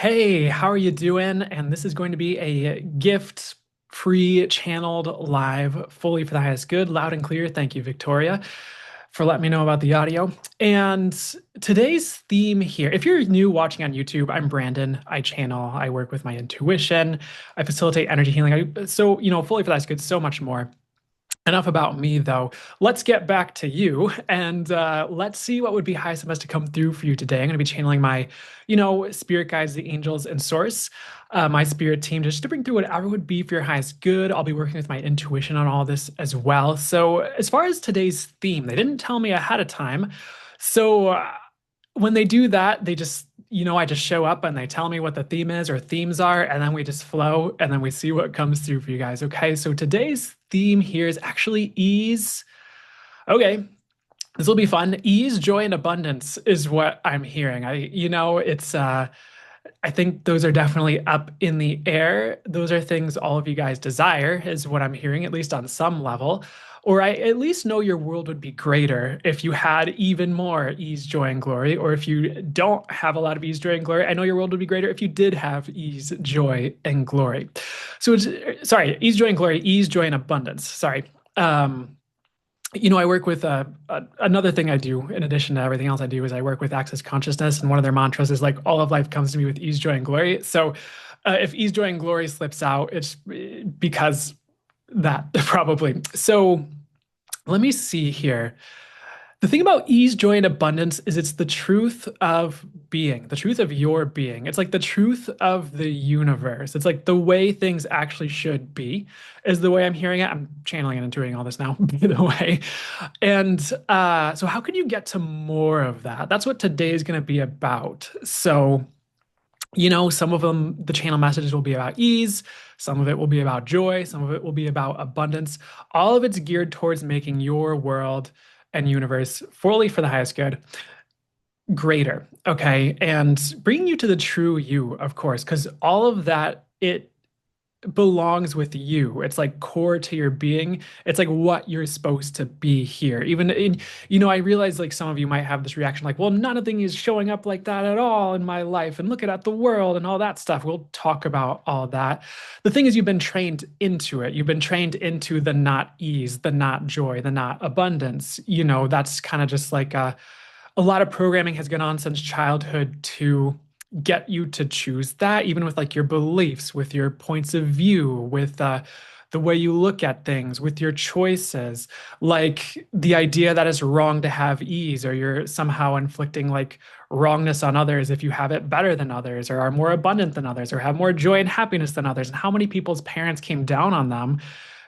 Hey, how are you doing? And this is going to be a gift free channeled live fully for the highest good, loud and clear. Thank you, Victoria, for letting me know about the audio. And today's theme here, if you're new watching on YouTube, I'm Brandon. I work with my intuition, I facilitate energy healing. Fully for the highest good, so much more. Enough about me, though. Let's get back to you and let's see what would be highest and best to come through for you today. I'm going to be channeling my, spirit guides, the angels, and source, my spirit team, just to bring through whatever would be for your highest good. I'll be working with my intuition on all this as well. So, as far as today's theme, they didn't tell me ahead of time. So, when they do that, they just, I just show up and they tell me what the theme is or themes are, and then we just flow and then we see what comes through for you guys. Okay, so today's theme here is actually ease. Okay, this will be fun. Ease, joy, and abundance is what I'm hearing. I think those are definitely up in the air. Those are things all of you guys desire, is what I'm hearing, at least on some level. Or I at least know your world would be greater if you had even more ease, joy, and glory. Or if you don't have a lot of ease, joy, and glory, I know your world would be greater if you did have ease, joy, and glory. So sorry, ease, joy, and glory, ease, joy, and abundance. Sorry. I work with another thing I do in addition to everything else I do is I work with Access Consciousness, and one of their mantras is like all of life comes to me with ease, joy, and glory. So if ease, joy, and glory slips out, it's because that probably. So let me see here. The thing about ease, joy, and abundance is it's the truth of being, the truth of your being. It's like the truth of the universe. It's like the way things actually should be, is the way I'm hearing it. I'm channeling and intuiting all this now, by the way. And so, how can you get to more of that? That's what today is going to be about. So, some of them, the channel messages will be about ease, some of it will be about joy, some of it will be about abundance. All of it's geared towards making your world and universe fully for the highest good greater, okay? And bringing you to the true you, of course, because all of that, it belongs with you. It's like core to your being. It's like what you're supposed to be here. I realize like some of you might have this reaction like, well, nothing is showing up like that at all in my life. And look at the world and all that stuff. We'll talk about all that. The thing is, you've been trained into it. You've been trained into the not ease, the not joy, the not abundance. That's kind of just like a lot of programming has gone on since childhood to get you to choose that, even with like your beliefs, with your points of view, with the way you look at things, with your choices, like the idea that it's wrong to have ease, or you're somehow inflicting like wrongness on others if you have it better than others, or are more abundant than others, or have more joy and happiness than others. And how many people's parents came down on them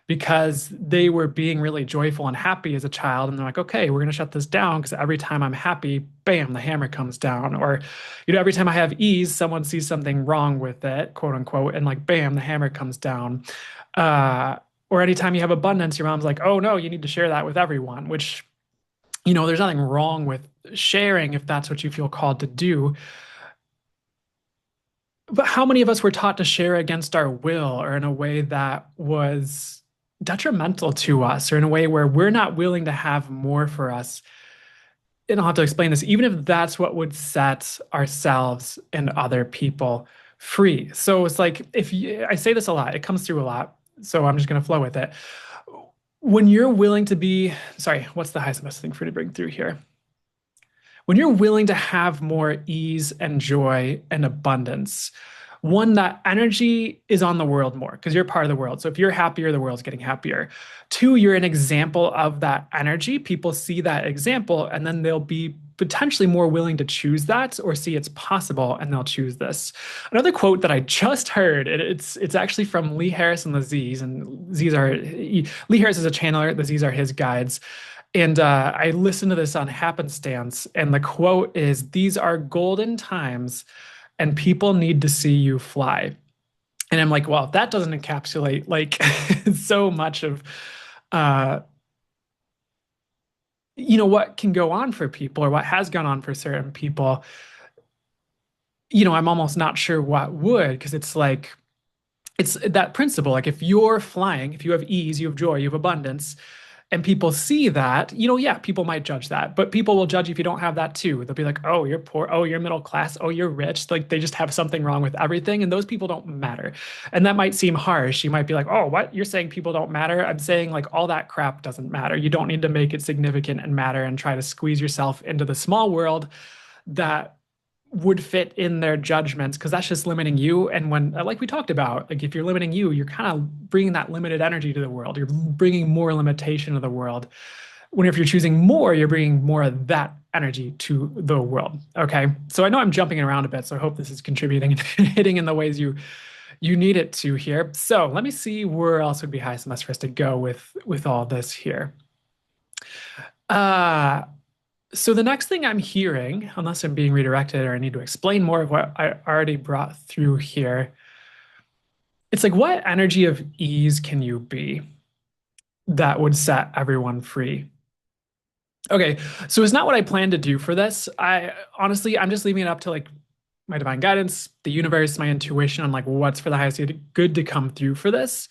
because they were being really joyful and happy as a child. And they're like, okay, we're going to shut this down because every time I'm happy, bam, the hammer comes down. Or, every time I have ease, someone sees something wrong with it, quote unquote, and like, bam, the hammer comes down. Or anytime you have abundance, your mom's like, oh no, you need to share that with everyone, which, there's nothing wrong with sharing if that's what you feel called to do. But how many of us were taught to share against our will, or in a way that was detrimental to us, or in a way where we're not willing to have more for us? And I'll have to explain this, even if that's what would set ourselves and other people free. So it's like, I say this a lot, it comes through a lot. So I'm just going to flow with it. When you're willing to be, sorry, what's the highest and best thing for you to bring through here? When you're willing to have more ease and joy and abundance, one, that energy is on the world more because you're part of the world. So if you're happier, the world's getting happier. Two, you're an example of that energy. People see that example, and then they'll be potentially more willing to choose that, or see it's possible, and they'll choose this. Another quote that I just heard, it's actually from Lee Harris and the Z's, and Lee Harris is a channeler, the Z's are his guides. And I listened to this on happenstance, and the quote is, "These are golden times, and people need to see you fly." And I'm like, well, if that doesn't encapsulate like so much of uh, what can go on for people, or what has gone on for certain people, I'm almost not sure what would, because it's like it's that principle. Like if you're flying, if you have ease, you have joy, you have abundance, and people see that, yeah, people might judge that, but people will judge you if you don't have that too. They'll be like, oh, you're poor. Oh, you're middle class. Oh, you're rich. Like they just have something wrong with everything. And those people don't matter. And that might seem harsh. You might be like, oh, what? You're saying people don't matter? I'm saying like all that crap doesn't matter. You don't need to make it significant and matter and try to squeeze yourself into the small world that would fit in their judgments because that's just limiting you. And when, like we talked about, like if you're limiting you, you're kind of bringing that limited energy to the world. You're bringing more limitation to the world. When if you're choosing more, you're bringing more of that energy to the world. Okay. So I know I'm jumping around a bit, so I hope this is contributing and hitting in the ways you need it to here. So let me see where else would be highest and best for us to go with all this here. Uh, so the next thing I'm hearing, unless I'm being redirected or I need to explain more of what I already brought through here, it's like what energy of ease can you be that would set everyone free? Okay, so it's not what I plan to do for this. I honestly, I'm just leaving it up to like my divine guidance, the universe, my intuition on like what's for the highest good to come through for this.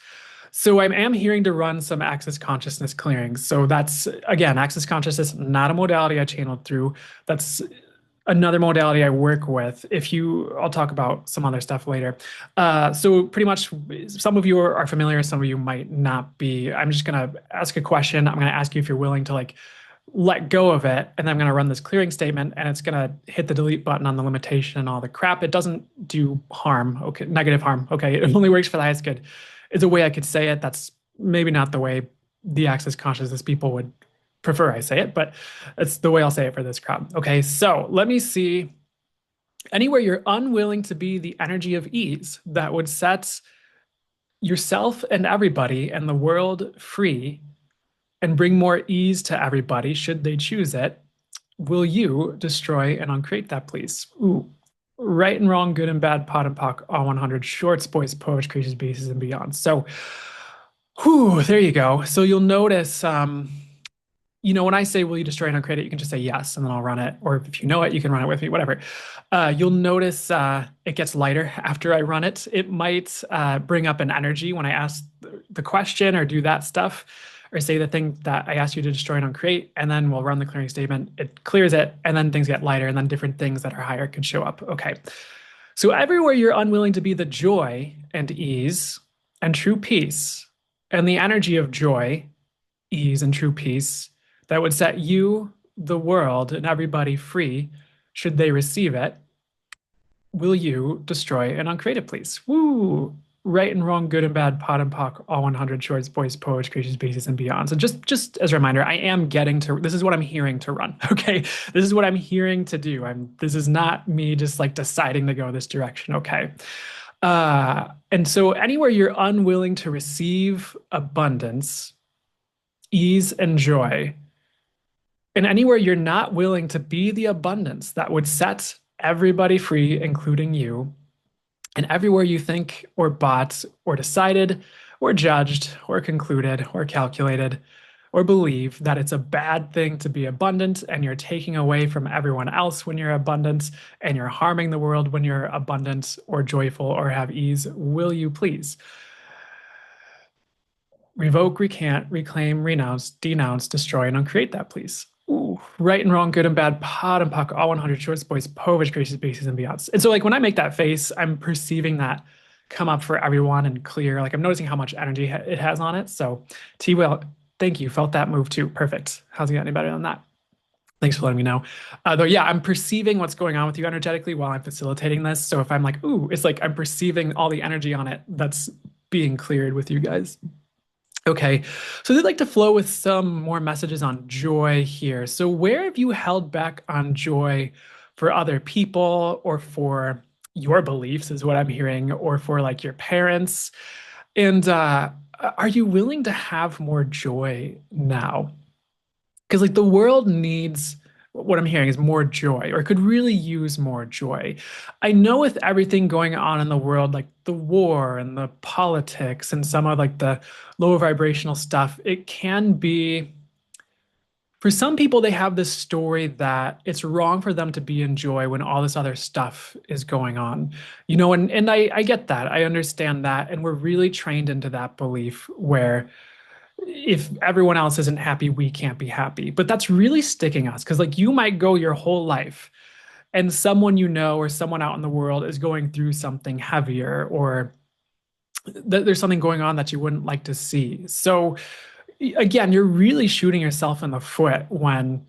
So I am hearing to run some access consciousness clearings. So that's again, access consciousness, not a modality I channeled through. That's another modality I work with. I'll talk about some other stuff later. So pretty much, some of you are familiar, some of you might not be. I'm just gonna ask a question. I'm gonna ask you if you're willing to like let go of it, and then I'm gonna run this clearing statement, and it's gonna hit the delete button on the limitation and all the crap. It doesn't do harm, okay, negative harm. Okay, it only works for the highest good. It's a way I could say it. That's maybe not the way the access consciousness people would prefer I say it, but it's the way I'll say it for this crowd. Okay, so let me see anywhere you're unwilling to be the energy of ease that would set yourself and everybody and the world free and bring more ease to everybody should they choose it. Will you destroy and uncreate that, please? Ooh, right and wrong, good and bad, pot and pock, all 100, shorts, boys, poets, creatures, bases, and beyond. So, whew, there you go. So you'll notice when I say, will you destroy and uncreate it, you can just say yes, and then I'll run it. Or if you know it, you can run it with me, whatever. You'll notice it gets lighter after I run it. It might bring up an energy when I ask the question or do that stuff or say the thing that I asked you to destroy and uncreate, and then we'll run the clearing statement. It clears it, and then things get lighter, and then different things that are higher can show up. Okay. So everywhere you're unwilling to be the joy and ease and true peace and the energy of joy, ease, and true peace that would set you, the world, and everybody free should they receive it, will you destroy and uncreate it, please? Woo! Right and wrong, good and bad, pot and pock, all 100 shorts, boys, poets, creatures, bases, and beyond. So just as a reminder, I am getting to this is what I'm hearing to run. Okay. This is what I'm hearing to do. This is not me just like deciding to go this direction. Okay. And so anywhere you're unwilling to receive abundance, ease, and joy, and anywhere you're not willing to be the abundance that would set everybody free, including you, and everywhere you think or bought or decided or judged or concluded or calculated or believe that it's a bad thing to be abundant and you're taking away from everyone else when you're abundant and you're harming the world when you're abundant or joyful or have ease, will you please revoke, recant, reclaim, renounce, denounce, destroy, and uncreate that, please? Ooh, right and wrong, good and bad, pot and pock, all 100 shorts, boys, povage, gracious, bases, and beyonds. And so, like, when I make that face, I'm perceiving that come up for everyone and clear. Like, I'm noticing how much energy it has on it. So, T Will, thank you. Felt that move too. Perfect. How's it get any better than that? Thanks for letting me know. Though, yeah, I'm perceiving what's going on with you energetically while I'm facilitating this. So, if I'm like, ooh, it's like I'm perceiving all the energy on it that's being cleared with you guys. Okay, so they'd like to flow with some more messages on joy here. So, where have you held back on joy for other people or for your beliefs, is what I'm hearing, or for like your parents? And are you willing to have more joy now? Because like the world needs what I'm hearing is more joy, or could really use more joy. I know with everything going on in the world, like the war and the politics and some of like the lower vibrational stuff, it can be for some people, they have this story that it's wrong for them to be in joy when all this other stuff is going on. And I get that. I understand that. And we're really trained into that belief where if everyone else isn't happy, we can't be happy. But that's really sticking us because, like, you might go your whole life and someone you know or someone out in the world is going through something heavier or there's something going on that you wouldn't like to see. So, again, you're really shooting yourself in the foot when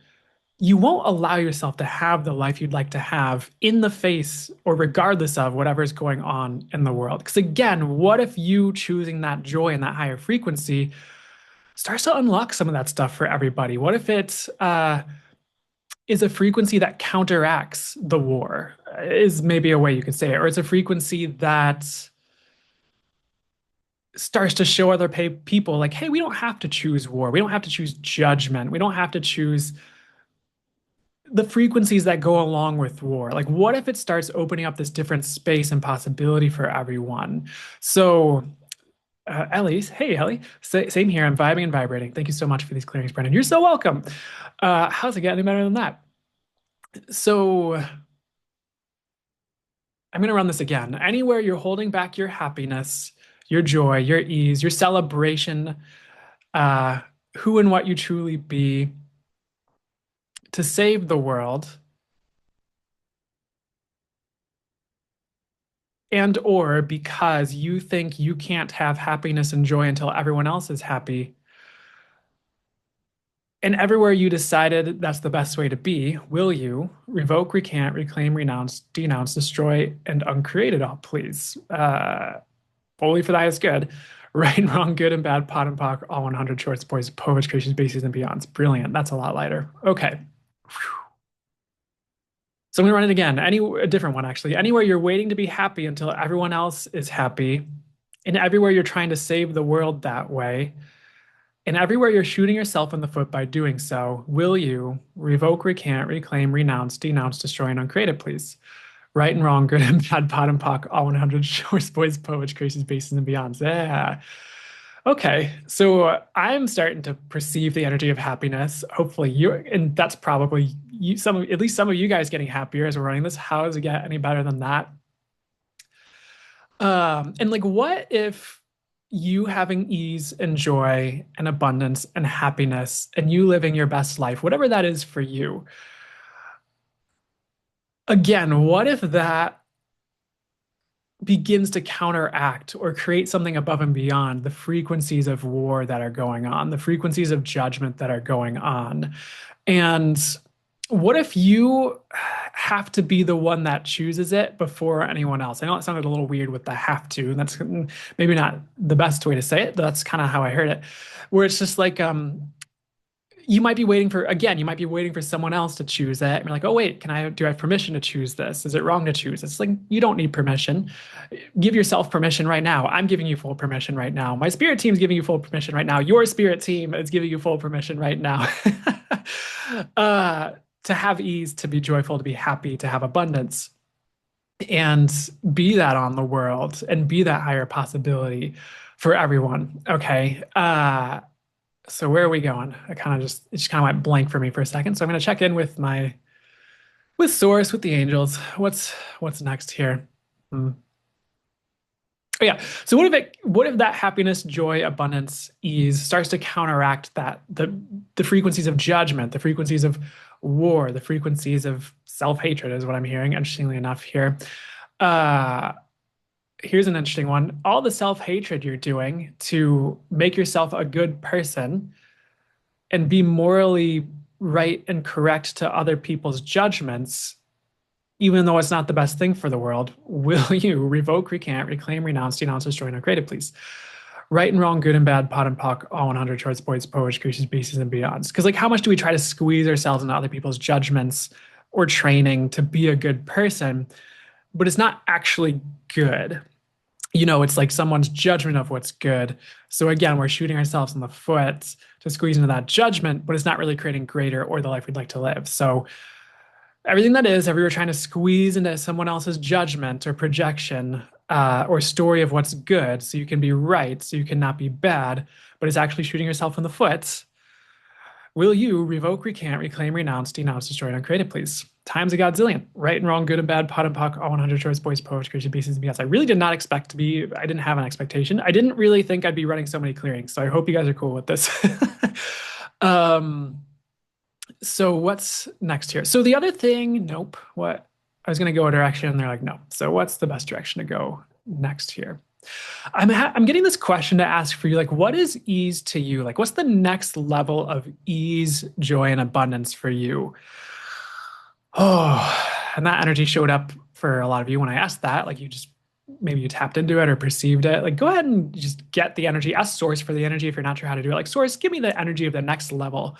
you won't allow yourself to have the life you'd like to have in the face or regardless of whatever's going on in the world. Because again, what if you choosing that joy and that higher frequency starts to unlock some of that stuff for everybody? What if it is a frequency that counteracts the war, is maybe a way you could say it, or it's a frequency that starts to show other people like, hey, we don't have to choose war. We don't have to choose judgment. We don't have to choose the frequencies that go along with war. Like, what if it starts opening up this different space and possibility for everyone? So, Ellie's, hey, Ellie, same here. I'm vibing and vibrating. Thank you so much for these clearings, Brendan. You're so welcome. How's it getting any better than that? So, I'm going to run this again. Anywhere you're holding back your happiness, your joy, your ease, your celebration, uh, who and what you truly be to save the world, and or because you think you can't have happiness and joy until everyone else is happy. And everywhere you decided that's the best way to be, will you revoke, recant, reclaim, renounce, denounce, destroy, and uncreate it all, please? Only for the highest good. Right and wrong, good and bad, pot and pock, all 100 shorts, boys, poets, creations, bases, and beyonds. Brilliant. That's a lot lighter. Okay. So I'm going to run it again. A different one, actually. Anywhere you're waiting to be happy until everyone else is happy, and everywhere you're trying to save the world that way, and everywhere you're shooting yourself in the foot by doing so, will you revoke, recant, reclaim, renounce, denounce, destroy, and uncreate it, please? Right and wrong, good and bad, pot and pock, all 100 shorts, boys, poets, creations, bases, and beyonds. Yeah. Okay, so I'm starting to perceive the energy of happiness. Hopefully, and that's probably you, at least some of you guys getting happier as we're running this. How does it get any better than that? And like, what if you having ease and joy and abundance and happiness and you living your best life, whatever that is for you? Again, what if that begins to counteract or create something above and beyond the frequencies of war that are going on, the frequencies of judgment that are going on? And what if you have to be the one that chooses it before anyone else? I know it sounded a little weird with the have to, and that's maybe not the best way to say it, but that's kind of how I heard it, where it's just like, you might be waiting for, again, you might be waiting for someone else to choose it. And you're like, oh, wait, do I have permission to choose this? Is it wrong to choose? It's like, you don't need permission. Give yourself permission right now. I'm giving you full permission right now. My spirit team's giving you full permission right now. Your spirit team is giving you full permission right now. uh, to have ease, to be joyful, to be happy, to have abundance, and be that on the world and be that higher possibility for everyone. Okay. So where are we going? It just kind of went blank for me for a second. So I'm going to check in with Source, with the angels. What's next here? Hmm. Oh, yeah. So what if that happiness, joy, abundance, ease starts to counteract the frequencies of judgment, the frequencies of war, the frequencies of self-hatred is what I'm hearing, interestingly enough here. Uh, Here's an interesting one. All the self-hatred you're doing to make yourself a good person and be morally right and correct to other people's judgments, even though it's not the best thing for the world, will you revoke, recant, reclaim, renounce, denounce, destroy, and uncreate it, please? Right and wrong, good and bad, pot and pock, all 100 shorts, boys, poets, creations, beasts, and beyonds. Because like, how much do we try to squeeze ourselves into other people's judgments or training to be a good person, but it's not actually good? It's like someone's judgment of what's good. So again, we're shooting ourselves in the foot to squeeze into that judgment, but it's not really creating greater or the life we'd like to live. So everything that is, if we were trying to squeeze into someone else's judgment or projection or story of what's good, so you can be right, so you cannot be bad, but it's actually shooting yourself in the foot. Will you revoke, recant, reclaim, renounce, denounce, destroy, and uncreate it, please? Times a godzillion. Right and wrong, good and bad, pot and pock, all 100 shorts, boys, poets, creation pieces, and beyonds. I really did not expect to be, I didn't have an expectation. I didn't really think I'd be running so many clearings. So I hope you guys are cool with this. um, so what's next here? So the other thing, nope. What? I was going to go a direction and they're like, no. So what's the best direction to go next here? I'm getting this question to ask for you, like, what is ease to you? Like, what's the next level of ease, joy, and abundance for you? Oh, and that energy showed up for a lot of you when I asked that. Like, you just maybe you tapped into it or perceived it. Like, go ahead and just get the energy. Ask Source for the energy if you're not sure how to do it. Like, Source, give me the energy of the next level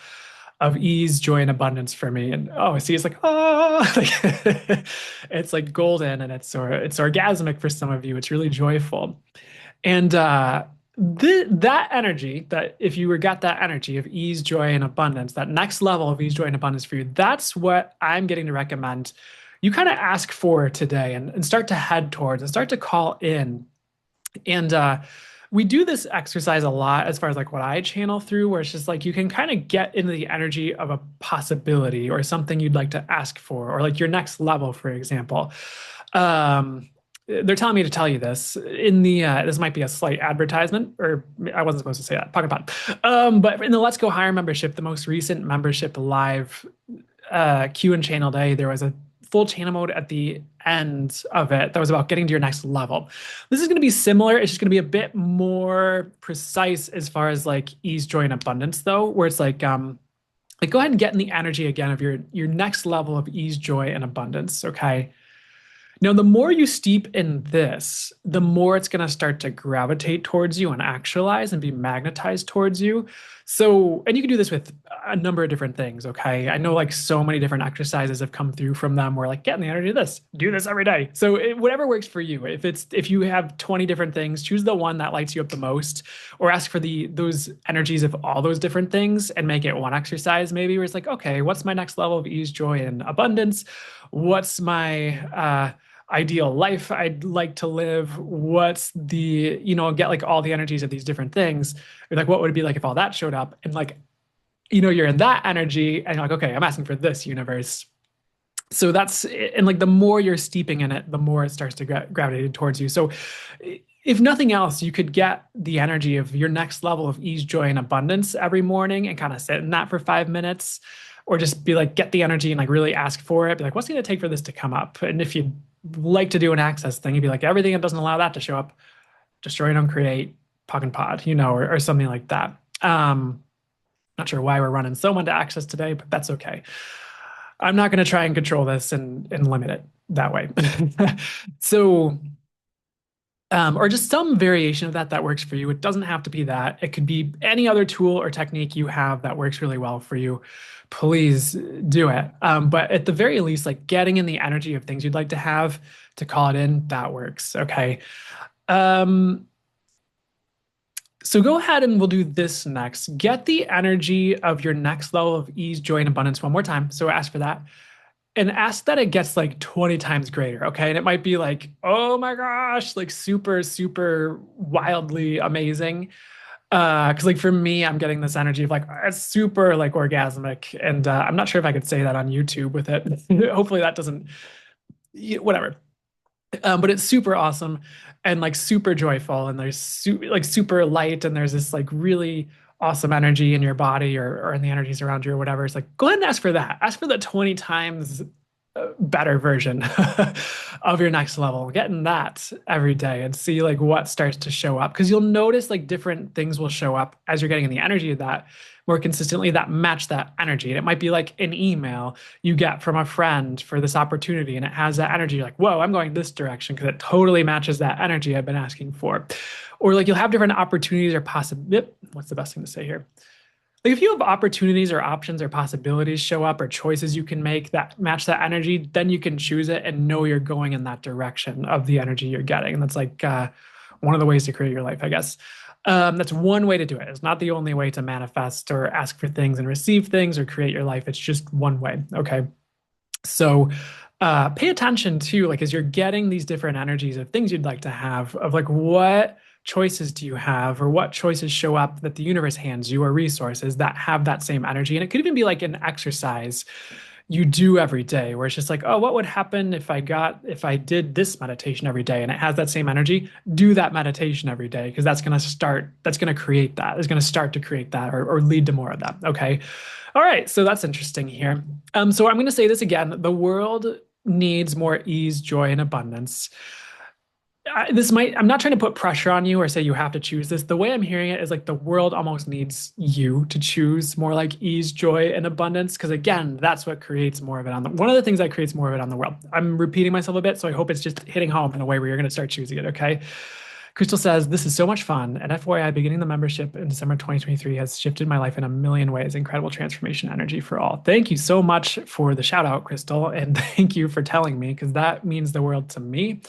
of ease, joy, and abundance for me. And oh, see, it's like, oh, like, it's like golden and it's orgasmic for some of you. It's really joyful. And that energy, that if you were got that energy of ease, joy, and abundance, that next level of ease, joy, and abundance for you, that's what I'm getting to recommend you kind of ask for today and start to head towards and start to call in. And we do this exercise a lot as far as like what I channel through, where it's just like you can kind of get into the energy of a possibility or something you'd like to ask for, or like your next level, for example. They're telling me to tell you this in the this might be a slight advertisement, or I wasn't supposed to say that. Pocket pot. But in the Let's Go Higher membership, the most recent membership live Q and channel day, there was a full channel mode at the end of it that was about getting to your next level. This is going to be similar. It's just going to be a bit more precise as far as like ease, joy, and abundance, though, where it's like go ahead and get in the energy again of your next level of ease, joy, and abundance. Okay. Now, the more you steep in this, the more it's going to start to gravitate towards you and actualize and be magnetized towards you. So, and you can do this with a number of different things, okay? I know like so many different exercises have come through from them where like get in the energy of this, do this every day. So, whatever works for you. If you have 20 different things, choose the one that lights you up the most, or ask for those energies of all those different things and make it one exercise maybe where it's like, okay, what's my next level of ease, joy, and abundance? What's my ideal life I'd like to live? What's the, get like all the energies of these different things. You're like, what would it be like if all that showed up? And like, you're in that energy and you're like, okay, I'm asking for this universe. So and like the more you're steeping in it, the more it starts to gravitate towards you. So if nothing else, you could get the energy of your next level of ease, joy, and abundance every morning and kind of sit in that for 5 minutes, or just be like, get the energy and like really ask for it. Be like, what's it going to take for this to come up? And if you like to do an access thing, you'd be like, everything that doesn't allow that to show up, destroy and uncreate, pog and pod, or something like that. Not sure why we're running so much access today, but that's okay. I'm not going to try and control this and limit it that way. So, or just some variation of that works for you. It doesn't have to be that. It could be any other tool or technique you have that works really well for you. Please do it. But at the very least, like getting in the energy of things you'd like to have to call it in, that works. Okay. So go ahead and we'll do this next. Get the energy of your next level of ease, joy, and abundance one more time. So ask for that. And ask that it gets like 20 times greater, okay? And it might be like, oh my gosh, like super, super wildly amazing. Because like for me, I'm getting this energy of like it's super like orgasmic, and I'm not sure if I could say that on YouTube with it. Hopefully that doesn't, whatever. But it's super awesome and like super joyful, and there's like super light, and there's this like really awesome energy in your body or in the energies around you or whatever. It's like, go ahead and ask for that. Ask for the 20 times better version of your next level. Getting that every day and see like what starts to show up. Because you'll notice like different things will show up as you're getting in the energy of that more consistently that match that energy. And it might be like an email you get from a friend for this opportunity, and it has that energy. You're like, whoa, I'm going this direction because it totally matches that energy I've been asking for. Or like you'll have different opportunities or possibilities. What's the best thing to say here? Like if you have opportunities or options or possibilities show up or choices you can make that match that energy, then you can choose it and know you're going in that direction of the energy you're getting. And that's like one of the ways to create your life, I guess. That's one way to do it. It's not the only way to manifest or ask for things and receive things or create your life. It's just one way. Okay. So pay attention to like as you're getting these different energies of things you'd like to have, of like what choices do you have, or what choices show up that the universe hands you, or resources that have that same energy. And it could even be like an exercise you do every day, where it's just like, oh, what would happen if I did this meditation every day, and it has that same energy. Do that meditation every day, because that's going to create that, is going to start to create that, or lead to more of that. Okay. All right. So that's interesting here. So I'm going to say this again. The world needs more ease, joy, and abundance. I'm not trying to put pressure on you or say you have to choose this. The way I'm hearing it is like the world almost needs you to choose more like ease, joy, and abundance. Because again, that's what creates more of it one of the things that creates more of it on the world. I'm repeating myself a bit, so I hope it's just hitting home in a way where you're going to start choosing it. Okay. Crystal says, this is so much fun. And FYI, beginning the membership in December 2023 has shifted my life in a million ways. Incredible transformation energy for all. Thank you so much for the shout out, Crystal. And thank you for telling me, because that means the world to me.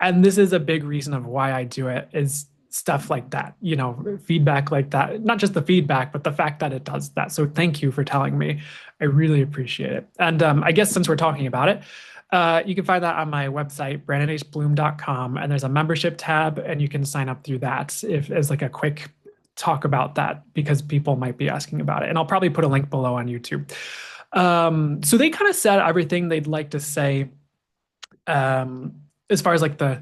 And this is a big reason of why I do it, is stuff like that, feedback like that. Not just the feedback, but the fact that it does that. So thank you for telling me. I really appreciate it. And I guess since we're talking about it, you can find that on my website, brandonhbloom.com, and there's a membership tab, and you can sign up through that if as like a quick talk about that, because people might be asking about it. And I'll probably put a link below on YouTube. So they kind of said everything they'd like to say, as far as like the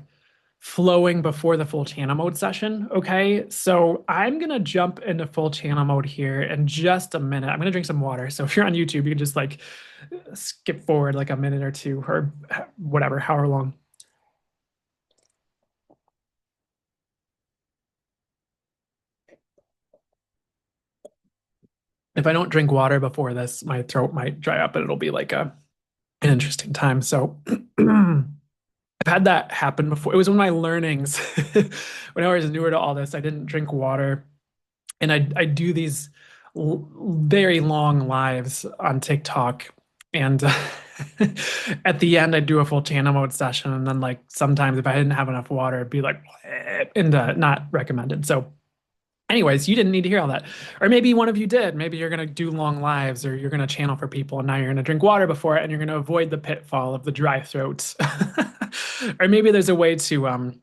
flowing before the full channel mode session. Okay. So I'm going to jump into full channel mode here in just a minute. I'm going to drink some water. So if you're on YouTube, you can just like skip forward like a minute or two, or whatever, however long. If I don't drink water before this, my throat might dry up and it'll be like an interesting time. So I've had that happen before. It was one of my learnings when I was newer to all this. I didn't drink water, and I do these very long lives on TikTok, and at the end I do a full channel mode session, and then like sometimes if I didn't have enough water, it'd be like, and not recommended. So anyways, you didn't need to hear all that. Or maybe one of you did. Maybe you're going to do long lives, or you're going to channel for people, and now you're going to drink water before it, and you're going to avoid the pitfall of the dry throat. Or maybe there's a way to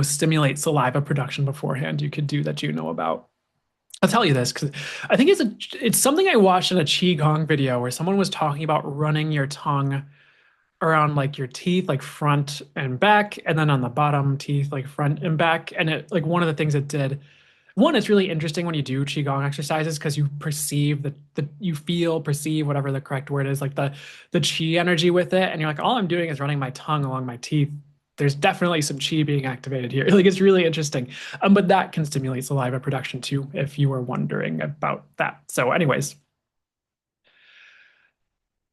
stimulate saliva production beforehand you could do that you know about. I'll tell you this because I think it's something I watched in a Qigong video where someone was talking about running your tongue around like your teeth, like front and back, and then on the bottom teeth, like front and back. And it like one of the things it did, one, it's really interesting when you do qigong exercises because you perceive you feel, perceive, whatever the correct word is, like the chi energy with it, and you're like, all I'm doing is running my tongue along my teeth. There's definitely some chi being activated here. Like it's really interesting. But that can stimulate saliva production too, if you were wondering about that. So, anyways,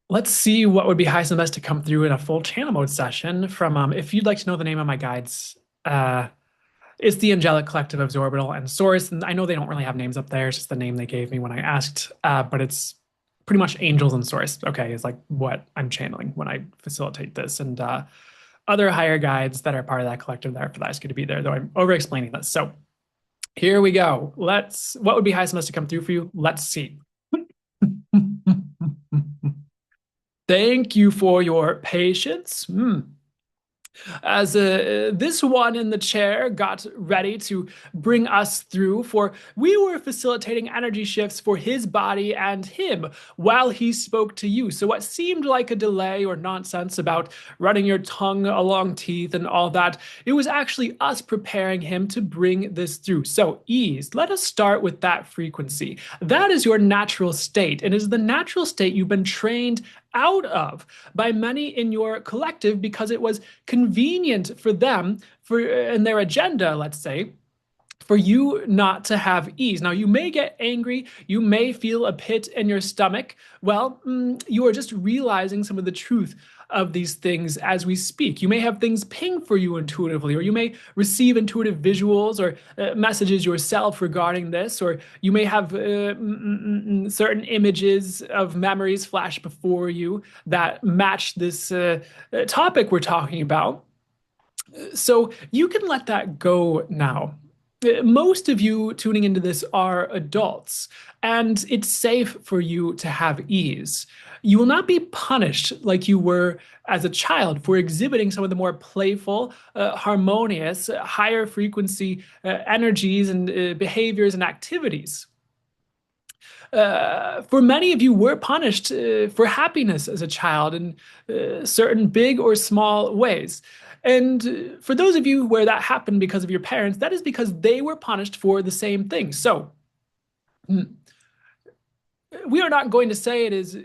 let's see what would be highest and best to come through in a full channel mode session from if you'd like to know the name of my guides, it's the Angelic Collective of Zorbital and Source. And I know they don't really have names up there. It's just the name they gave me when I asked. But it's pretty much angels and source. Okay, is like what I'm channeling when I facilitate this. And other higher guides that are part of that collective that are for that is going to be there, though I'm over explaining this. So here we go. What would be highest and best to come through for you? Let's see. Thank you for your patience. As this one in the chair got ready to bring us through, for we were facilitating energy shifts for his body and him while he spoke to you. So what seemed like a delay or nonsense about running your tongue along teeth and all that, it was actually us preparing him to bring this through. So ease, let us start with that frequency. That is your natural state, and is the natural state you've been trained out of by many in your collective because it was convenient for them, for in their agenda, let's say, for you not to have ease. Now, you may get angry, you may feel a pit in your stomach. Well, you are just realizing some of the truth of these things as we speak. You may have things ping for you intuitively, or you may receive intuitive visuals or messages yourself regarding this, or you may have certain images of memories flash before you that match this topic we're talking about. So you can let that go now. Most of you tuning into this are adults, and it's safe for you to have ease. You will not be punished like you were as a child for exhibiting some of the more playful, harmonious, higher frequency energies and behaviors and activities. For many of you were punished for happiness as a child in certain big or small ways. And for those of you where that happened because of your parents, that is because they were punished for the same thing. So, mm, we are not going to say it is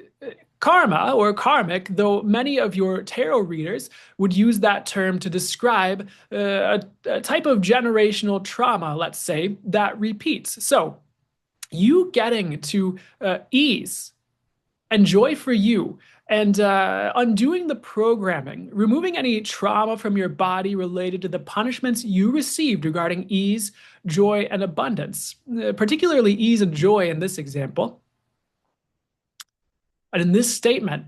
karma or karmic, though many of your tarot readers would use that term to describe a type of generational trauma, let's say, that repeats. So, you getting to ease and joy for you and undoing the programming, removing any trauma from your body related to the punishments you received regarding ease, joy, and abundance, particularly ease and joy in this example. And in this statement,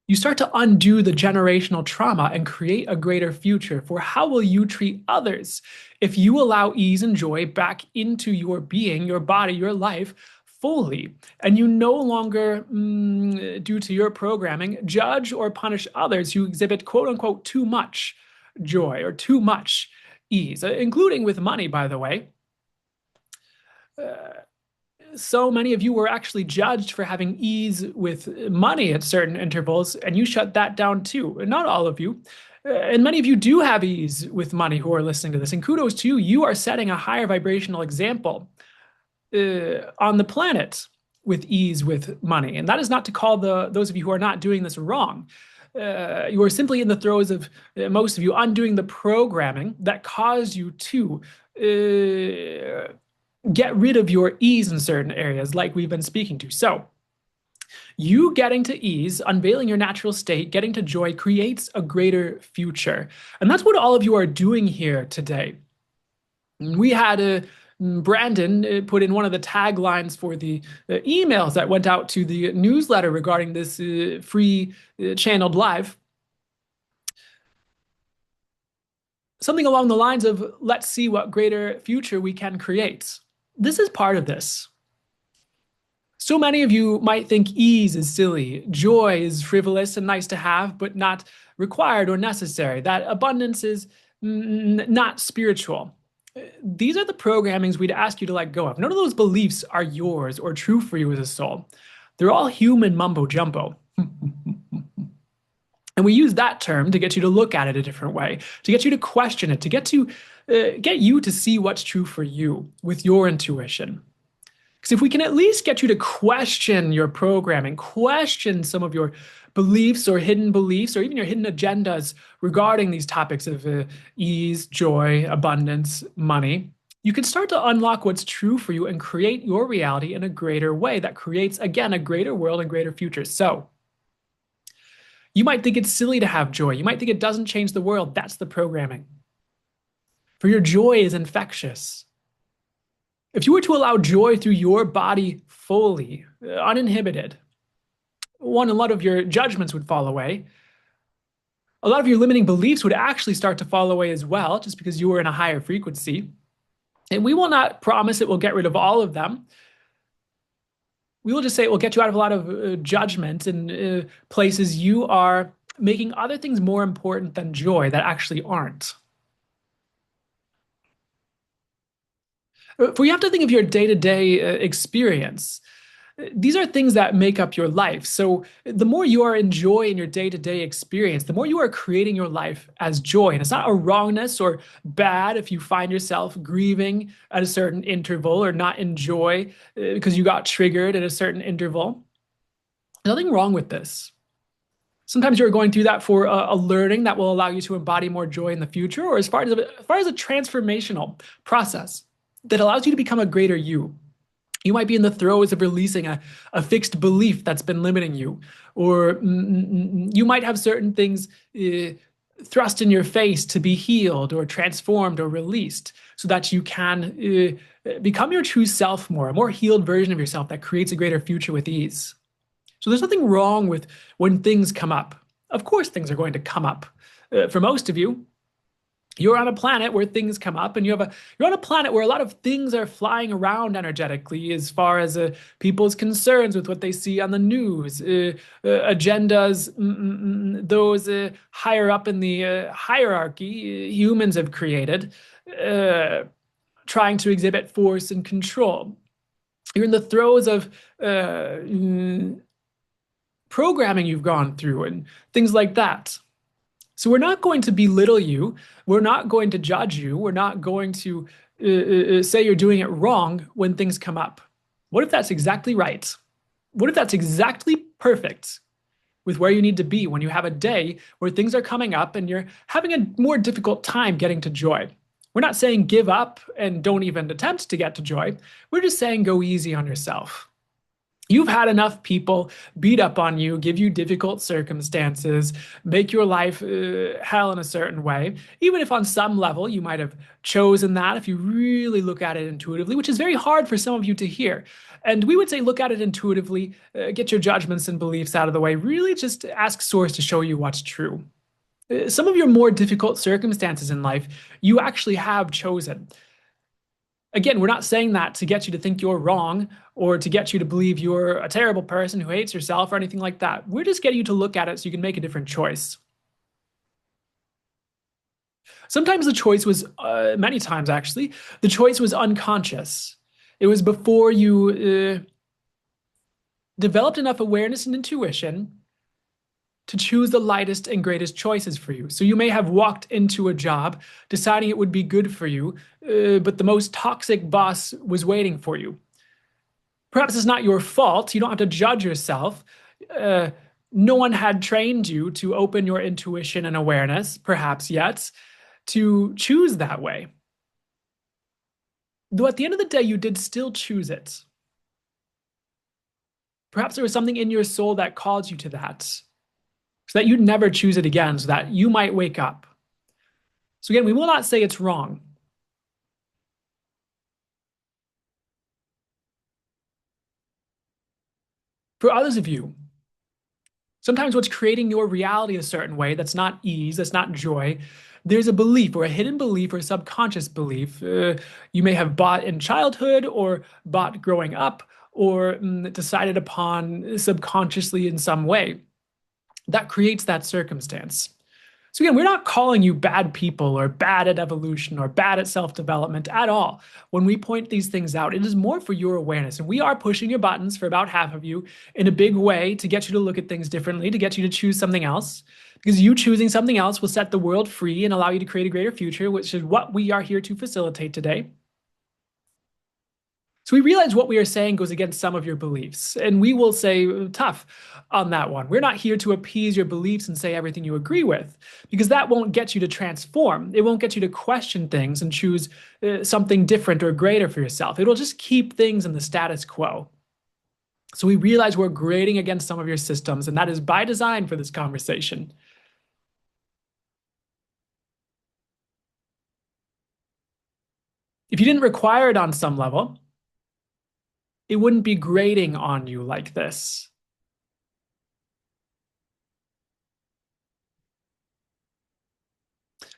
you start to undo the generational trauma and create a greater future for how will you treat others if you allow ease and joy back into your being, your body, your life fully, and you no longer, due to your programming, judge or punish others who exhibit quote unquote too much joy or too much ease, including with money, by the way. So many of you were actually judged for having ease with money at certain intervals, and you shut that down too. Not all of you. And many of you do have ease with money who are listening to this. And kudos to you. You are setting a higher vibrational example on the planet with ease with money. And that is not to call those of you who are not doing this wrong. You are simply in the throes of most of you undoing the programming that caused you to get rid of your ease in certain areas, like we've been speaking to. So, you getting to ease, unveiling your natural state, getting to joy creates a greater future. And that's what all of you are doing here today. We had Brandon put in one of the taglines for the emails that went out to the newsletter regarding this free channeled live. Something along the lines of, let's see what greater future we can create. This is part of this. So many of you might think ease is silly, joy is frivolous and nice to have, but not required or necessary, that abundance is not spiritual. These are the programmings we'd ask you to let go of. None of those beliefs are yours or true for you as a soul. They're all human mumbo jumbo. And we use that term to get you to look at it a different way, to get you to question it, to get you to see what's true for you with your intuition. Because if we can at least get you to question your programming, question some of your beliefs or hidden beliefs, or even your hidden agendas regarding these topics of ease, joy, abundance, money, you can start to unlock what's true for you and create your reality in a greater way that creates, again, a greater world and greater future. So, you might think it's silly to have joy. You might think it doesn't change the world. That's the programming. For your joy is infectious. If you were to allow joy through your body fully, uninhibited, a lot of your judgments would fall away. A lot of your limiting beliefs would actually start to fall away as well, just because you were in a higher frequency. And we will not promise it will get rid of all of them. We will just say it will get you out of a lot of judgment and places you are making other things more important than joy that actually aren't. For you have to think of your day-to-day experience. These are things that make up your life. So the more you are in joy in your day-to-day experience, the more you are creating your life as joy. And it's not a wrongness or bad if you find yourself grieving at a certain interval or not in joy because you got triggered at a certain interval. There's nothing wrong with this. Sometimes you're going through that for a learning that will allow you to embody more joy in the future, or as far as a transformational process that allows you to become a greater you. You might be in the throes of releasing a fixed belief that's been limiting you, or you might have certain things thrust in your face to be healed or transformed or released so that you can become your true self more, a more healed version of yourself that creates a greater future with ease. So there's nothing wrong with when things come up. Of course, things are going to come up for most of you. You're on a planet where things come up, and you're on a planet where a lot of things are flying around energetically as far as people's concerns with what they see on the news, agendas, those higher up in the hierarchy humans have created, uh, trying to exhibit force and control. You're in the throes of programming you've gone through and things like that. So we're not going to belittle you. We're not going to judge you. We're not going to say you're doing it wrong when things come up. What if that's exactly right? What if that's exactly perfect with where you need to be when you have a day where things are coming up and you're having a more difficult time getting to joy? We're not saying give up and don't even attempt to get to joy. We're just saying go easy on yourself. You've had enough people beat up on you, give you difficult circumstances, make your life hell in a certain way. Even if on some level you might have chosen that, if you really look at it intuitively, which is very hard for some of you to hear. And we would say look at it intuitively, get your judgments and beliefs out of the way, really just ask Source to show you what's true. Some of your more difficult circumstances in life, you actually have chosen. Again, we're not saying that to get you to think you're wrong or to get you to believe you're a terrible person who hates yourself or anything like that. We're just getting you to look at it so you can make a different choice. Sometimes the choice was, many times actually, the choice was unconscious. It was before you developed enough awareness and intuition to choose the lightest and greatest choices for you. So you may have walked into a job deciding it would be good for you, but the most toxic boss was waiting for you. Perhaps it's not your fault. You don't have to judge yourself. Uh, no one had trained you to open your intuition and awareness, perhaps yet, to choose that way. Though at the end of the day, you did still choose it. Perhaps there was something in your soul that called you to that, so that you'd never choose it again, so that you might wake up. So again, we will not say it's wrong. For others of you, sometimes what's creating your reality a certain way, that's not ease, that's not joy, there's a belief or a hidden belief or a subconscious belief you may have bought in childhood or bought growing up or decided upon subconsciously in some way that creates that circumstance. So again, we're not calling you bad people or bad at evolution or bad at self-development at all. When we point these things out, it is more for your awareness. And we are pushing your buttons for about half of you in a big way to get you to look at things differently, to get you to choose something else. Because you choosing something else will set the world free and allow you to create a greater future, which is what we are here to facilitate today. So we realize what we are saying goes against some of your beliefs, and we will say tough on that one. We're not here to appease your beliefs and say everything you agree with, because that won't get you to transform. It won't get you to question things and choose something different or greater for yourself. It'll just keep things in the status quo. So we realize we're grading against some of your systems, and that is by design for this conversation. If you didn't require it on some level, it wouldn't be grading on you like this.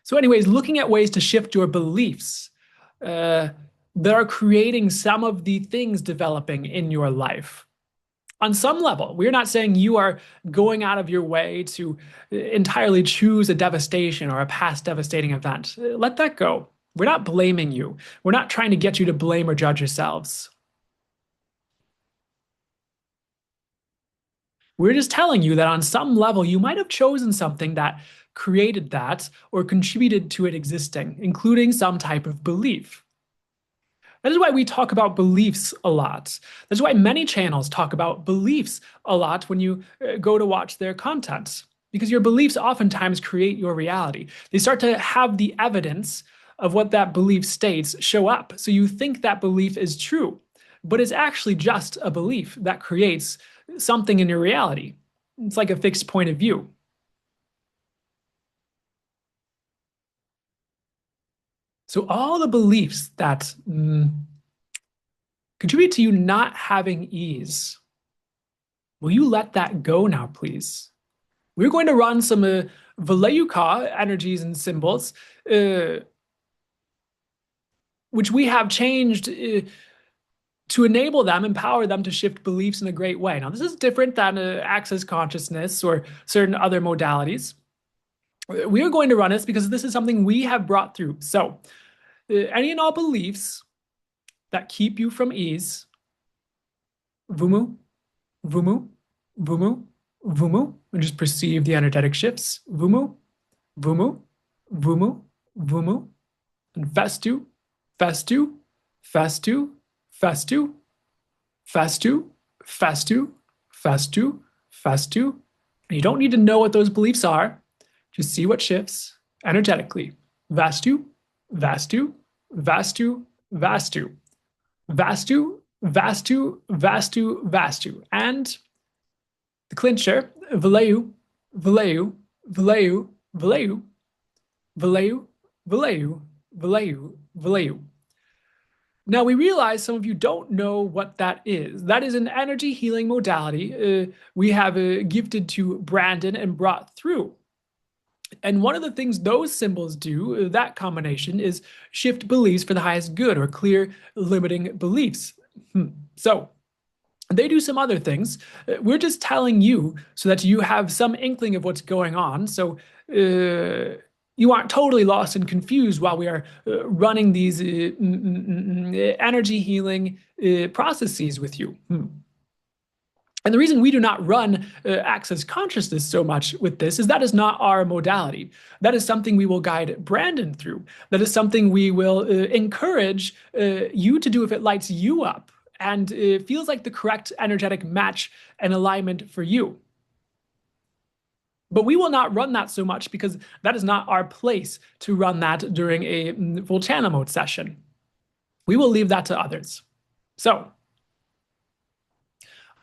So, anyways, looking at ways to shift your beliefs uh, that are creating some of the things developing in your life. On some level, we're not saying you are going out of your way to entirely choose a devastation or a past devastating event. Let that go. We're not blaming you. We're not trying to get you to blame or judge yourselves. We're just telling you that on some level, you might have chosen something that created that or contributed to it existing, including some type of belief. That is why we talk about beliefs a lot. That's why many channels talk about beliefs a lot when you go to watch their content, because your beliefs oftentimes create your reality. They start to have the evidence of what that belief states show up. So you think that belief is true, but it's actually just a belief that creates something in your reality. It's like a fixed point of view. So all the beliefs that contribute to you not having ease, will you let that go now, please? We're going to run some Valeuka energies and symbols, uh, which we have changed to enable them, empower them to shift beliefs in a great way. Now, this is different than access consciousness or certain other modalities. We are going to run this because this is something we have brought through. So, any and all beliefs that keep you from ease, vumu, vumu, vumu, vumu, and just perceive the energetic shifts, vumu, vumu, vumu, vumu, and festu, festu, festu, festu, festu, festu, festu, festu. And you don't need to know what those beliefs are. Just see what shifts energetically. Vastu, vastu, vastu, vastu, vastu, vastu, vastu, vastu. And the clincher, valeu, valeu, valeu, valeu, valeu, valeu, valeu, valeu. Now, we realize some of you don't know what that is. That is an energy healing modality we have gifted to Brandon and brought through. And one of the things those symbols do, that combination, is shift beliefs for the highest good or clear limiting beliefs. So they do some other things. We're just telling you so that you have some inkling of what's going on. So you aren't totally lost and confused while we are running these energy healing processes with you. And the reason we do not run access consciousness so much with this is that is not our modality. That is something we will guide Brandon through. That is something we will encourage you to do if it lights you up and it feels like the correct energetic match and alignment for you. But we will not run that so much because that is not our place to run that during a full channel mode session. We will leave that to others. So,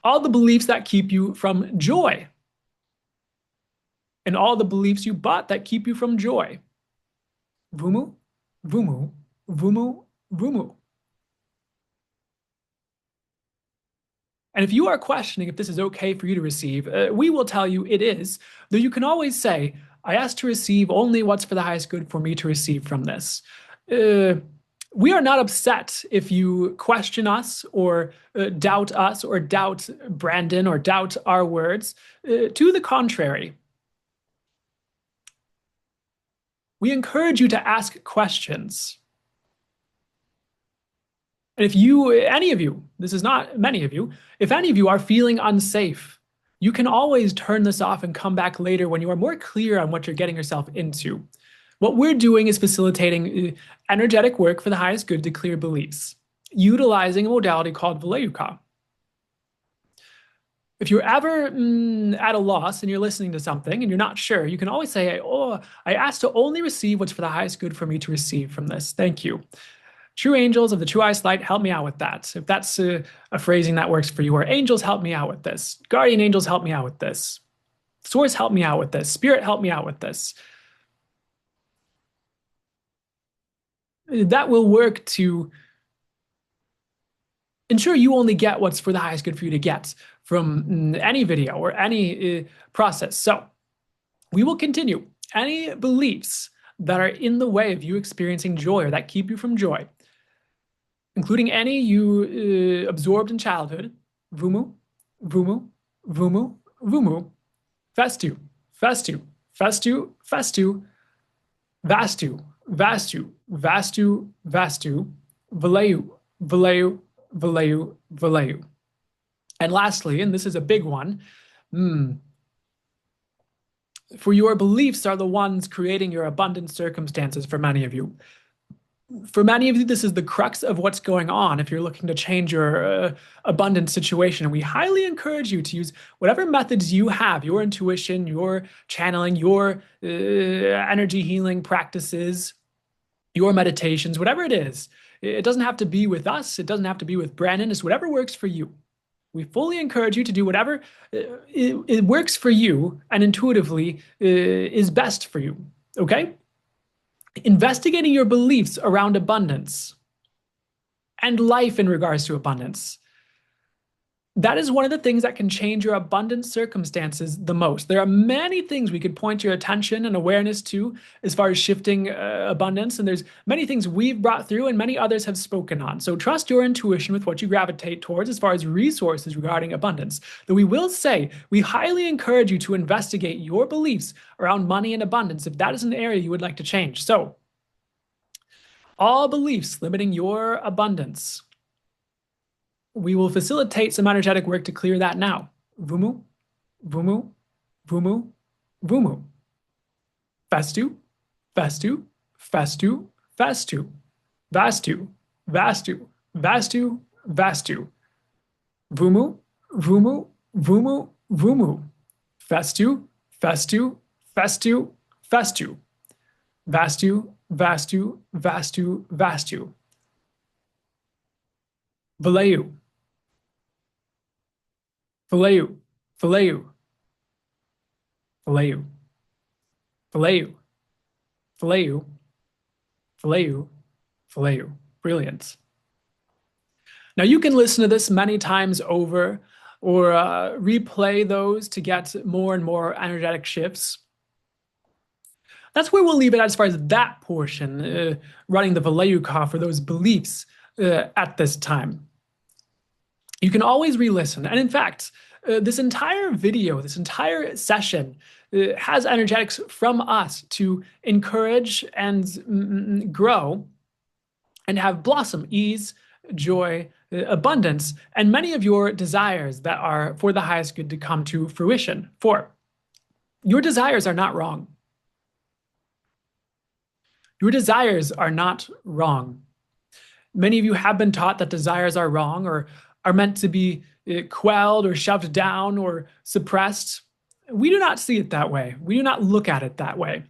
all the beliefs that keep you from joy, and all the beliefs you bought that keep you from joy. Vumu, vumu, vumu, vumu. And if you are questioning if this is okay for you to receive, we will tell you it is, though you can always say, I ask to receive only what's for the highest good for me to receive from this. We are not upset if you question us or doubt us or doubt Brandon or doubt our words. To the contrary, we encourage you to ask questions. And if you, any of you, this is not many of you, if any of you are feeling unsafe, you can always turn this off and come back later when you are more clear on what you're getting yourself into. What we're doing is facilitating energetic work for the highest good to clear beliefs, utilizing a modality called Valeuka. If you're ever at a loss and you're listening to something and you're not sure, you can always say, oh, I asked to only receive what's for the highest good for me to receive from this. Thank you. True angels of the true highest light, help me out with that. If that's a phrasing that works for you, or angels, help me out with this. Guardian angels, help me out with this. Source, help me out with this. Spirit, help me out with this. That will work to ensure you only get what's for the highest good for you to get from any video or any process. So we will continue. Any beliefs that are in the way of you experiencing joy or that keep you from joy, including any you absorbed in childhood, vumu, vumu, vumu, vumu, festu, festu, festu, festu, vastu, vastu, vastu, vastu, valeu, valeu, valeu, valeu. And lastly, and this is a big one, for your beliefs are the ones creating your abundant circumstances for many of you. For many of you, this is the crux of what's going on if you're looking to change your abundant situation. And we highly encourage you to use whatever methods you have, your intuition, your channeling, your energy healing practices, your meditations, whatever it is. It doesn't have to be with us. It doesn't have to be with Brandon. It's whatever works for you. We fully encourage you to do whatever it works for you and intuitively is best for you, okay? Investigating your beliefs around abundance and life in regards to abundance. That is one of the things that can change your abundance circumstances the most. There are many things we could point your attention and awareness to as far as shifting abundance, and there's many things we've brought through and many others have spoken on. So trust your intuition with what you gravitate towards as far as resources regarding abundance. Though we will say we highly encourage you to investigate your beliefs around money and abundance if that is an area you would like to change. So all beliefs limiting your abundance. We will facilitate some energetic work to clear that now. Vumu, vumu, vumu, vumu. Festu, festu, festu, festu. Vastu, vastu, vastu, vastu. Vumu, vumu, vumu, vumu. Festu, festu, festu, festu. Vastu, vastu, vastu, vastu. Valeu. Valeu. Valeu. Valeu. Valeu. Valeu. Valeu. Valeu. Brilliant. Now you can listen to this many times over or replay those to get more and more energetic shifts. That's where we'll leave it as far as that portion, running the Valeu for those beliefs at this time. You can always re-listen. And in fact, this entire video, this entire session has energetics from us to encourage and grow and have blossom, ease, joy, abundance, and many of your desires that are for the highest good to come to fruition. For your desires are not wrong. Your desires are not wrong. Many of you have been taught that desires are wrong or are meant to be quelled or shoved down or suppressed. We do not see it that way. We do not look at it that way.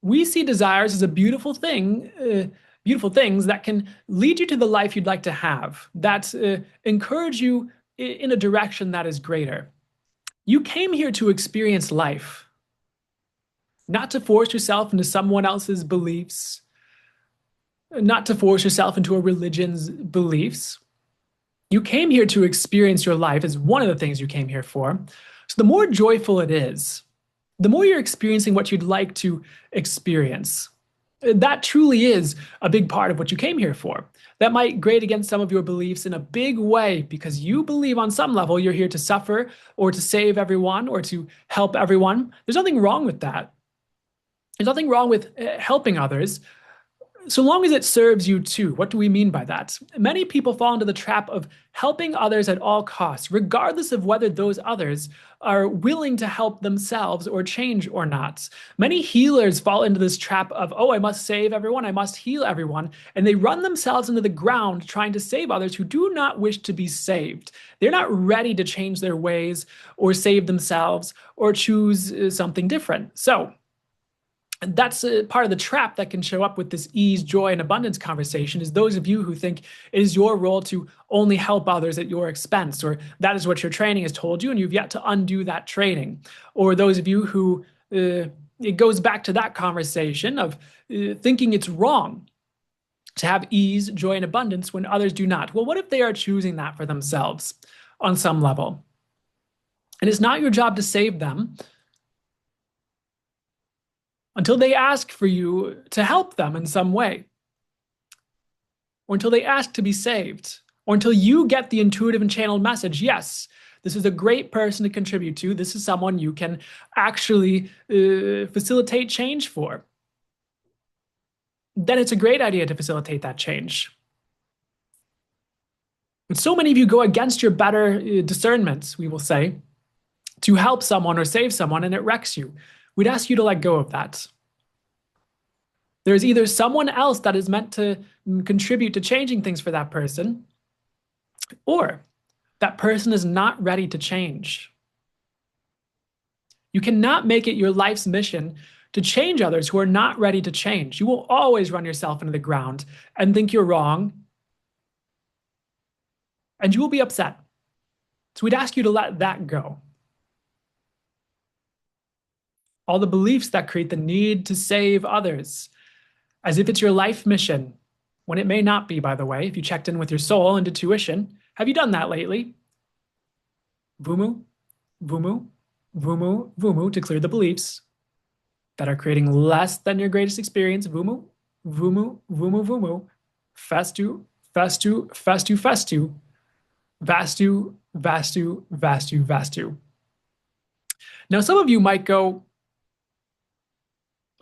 We see desires as a beautiful thing, beautiful things that can lead you to the life you'd like to have, that encourage you in a direction that is greater. You came here to experience life, not to force yourself into someone else's beliefs, not to force yourself into a religion's beliefs. You came here to experience your life is one of the things you came here for. So the more joyful it is, the more you're experiencing what you'd like to experience. That truly is a big part of what you came here for. That might grate against some of your beliefs in a big way because you believe on some level you're here to suffer or to save everyone or to help everyone. There's nothing wrong with that. There's nothing wrong with helping others, so long as it serves you too. What do we mean by that? Many people fall into the trap of helping others at all costs, regardless of whether those others are willing to help themselves or change or not. Many healers fall into this trap of, oh, I must save everyone, I must heal everyone, and they run themselves into the ground trying to save others who do not wish to be saved. They're not ready to change their ways or save themselves or choose something different. So that's a part of the trap that can show up with this ease, joy, and abundance conversation is those of you who think it is your role to only help others at your expense, or that is what your training has told you, and you've yet to undo that training. Or those of you who, it goes back to that conversation of thinking it's wrong to have ease, joy, and abundance when others do not. Well, what if they are choosing that for themselves on some level? And it's not your job to save them until they ask for you to help them in some way, or until they ask to be saved, or until you get the intuitive and channeled message, yes, this is a great person to contribute to. This is someone you can actually facilitate change for. Then it's a great idea to facilitate that change. But so many of you go against your better discernments, we will say, to help someone or save someone, and it wrecks you. We'd ask you to let go of that. There's either someone else that is meant to contribute to changing things for that person, or that person is not ready to change. You cannot make it your life's mission to change others who are not ready to change. You will always run yourself into the ground and think you're wrong, and you will be upset. So we'd ask you to let that go. All the beliefs that create the need to save others, as if it's your life mission, when it may not be, by the way. If you checked in with your soul and intuition, Have you done that lately? Vumu, vumu, vumu, vumu to clear the beliefs that are creating less than your greatest experience. Vumu, vumu, vumu, vumu. Festu, festu, festu, festu. Vastu, vastu, vastu, vastu. Now, some of you might go,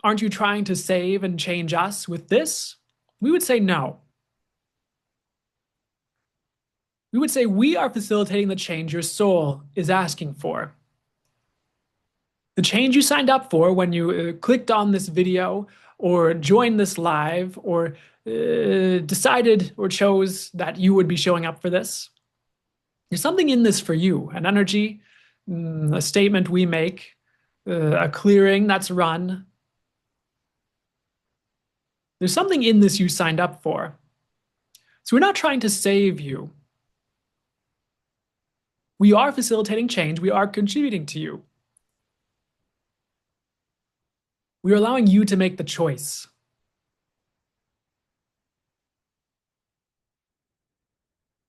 aren't you trying to save and change us with this? We would say no. We would say we are facilitating the change your soul is asking for. The change you signed up for when you clicked on this video or joined this live or decided or chose that you would be showing up for this. There's something in this for you, an energy, a statement we make, a clearing that's run. There's something in this you signed up for. So we're not trying to save you. We are facilitating change. We are contributing to you. We are allowing you to make the choice.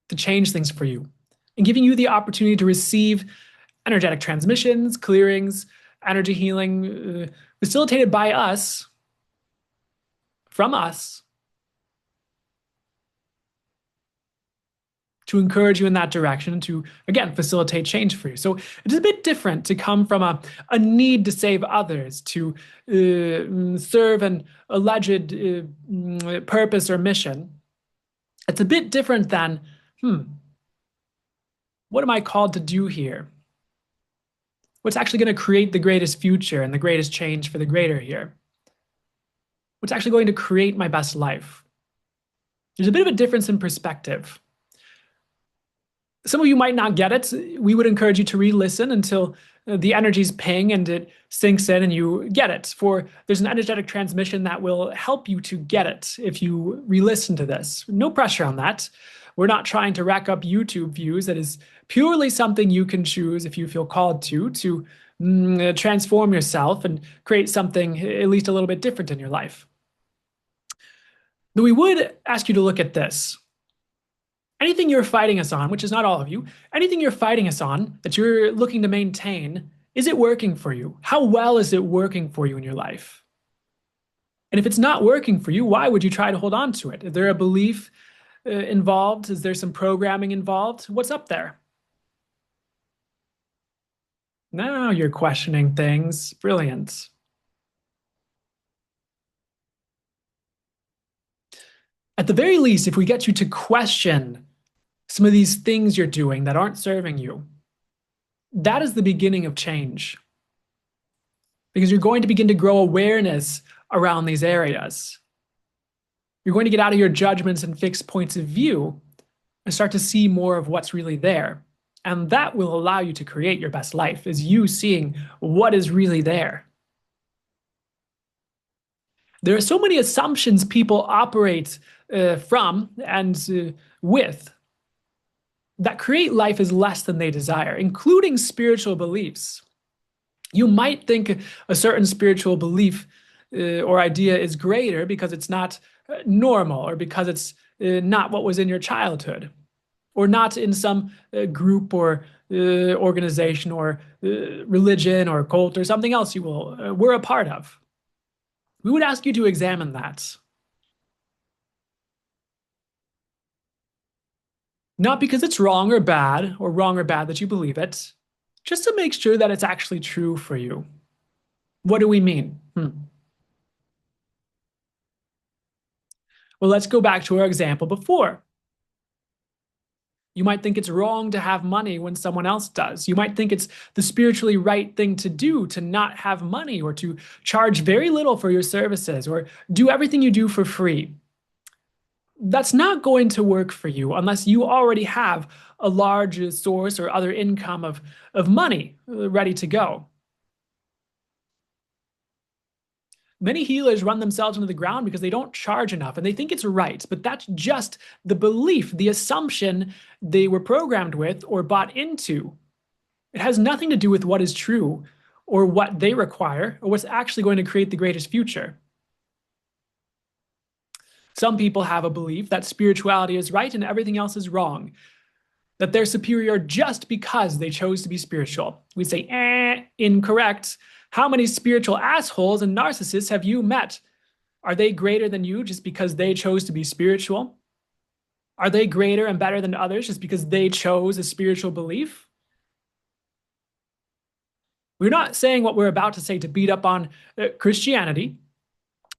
To change things for you and giving you the opportunity to receive energetic transmissions, clearings, energy healing, facilitated by us, from us, to encourage you in that direction, to, again, facilitate change for you. So it is a bit different to come from a need to save others, to serve an alleged purpose or mission. It's a bit different than, what am I called to do here? What's actually going to create the greatest future and the greatest change for the greater here? What's actually going to create my best life? There's a bit of a difference in perspective. Some of you might not get it. We would encourage you to re-listen until the energies ping and it sinks in and you get it. For there's an energetic transmission that will help you to get it if you re-listen to this. No pressure on that. We're not trying to rack up YouTube views. That is purely something you can choose if you feel called to transform yourself and create something at least a little bit different in your life. But we would ask you to look at this. Anything you're fighting us on, which is not all of you, anything you're fighting us on that you're looking to maintain, is it working for you? How well is it working for you in your life? And if it's not working for you, why would you try to hold on to it? Is there a belief involved? Is there some programming involved? What's up there? No, you're questioning things. Brilliant. At the very least, if we get you to question some of these things you're doing that aren't serving you, that is the beginning of change. Because you're going to begin to grow awareness around these areas. You're going to get out of your judgments and fixed points of view and start to see more of what's really there. And that will allow you to create your best life, is you seeing what is really there. There are so many assumptions people operate from and with that create life as less than they desire, including spiritual beliefs. You might think a certain spiritual belief or idea is greater because it's not normal, or because it's not what was in your childhood, or not in some group or organization or religion or cult or something else you were a part of. We would ask you to examine that. Not because it's wrong or bad that you believe it, just to make sure that it's actually true for you. What do we mean? Well, let's go back to our example before. You might think it's wrong to have money when someone else does. You might think it's the spiritually right thing to do to not have money, or to charge very little for your services, or do everything you do for free. That's not going to work for you unless you already have a large source or other income of money ready to go. Many healers run themselves into the ground because they don't charge enough and they think it's right, but that's just the belief, the assumption they were programmed with or bought into. It has nothing to do with what is true or what they require or what's actually going to create the greatest future. Some people have a belief that spirituality is right and everything else is wrong. that they're superior just because they chose to be spiritual. We say, incorrect. How many spiritual assholes and narcissists have you met? Are they greater than you just because they chose to be spiritual? Are they greater and better than others just because they chose a spiritual belief? We're not saying what we're about to say to beat up on Christianity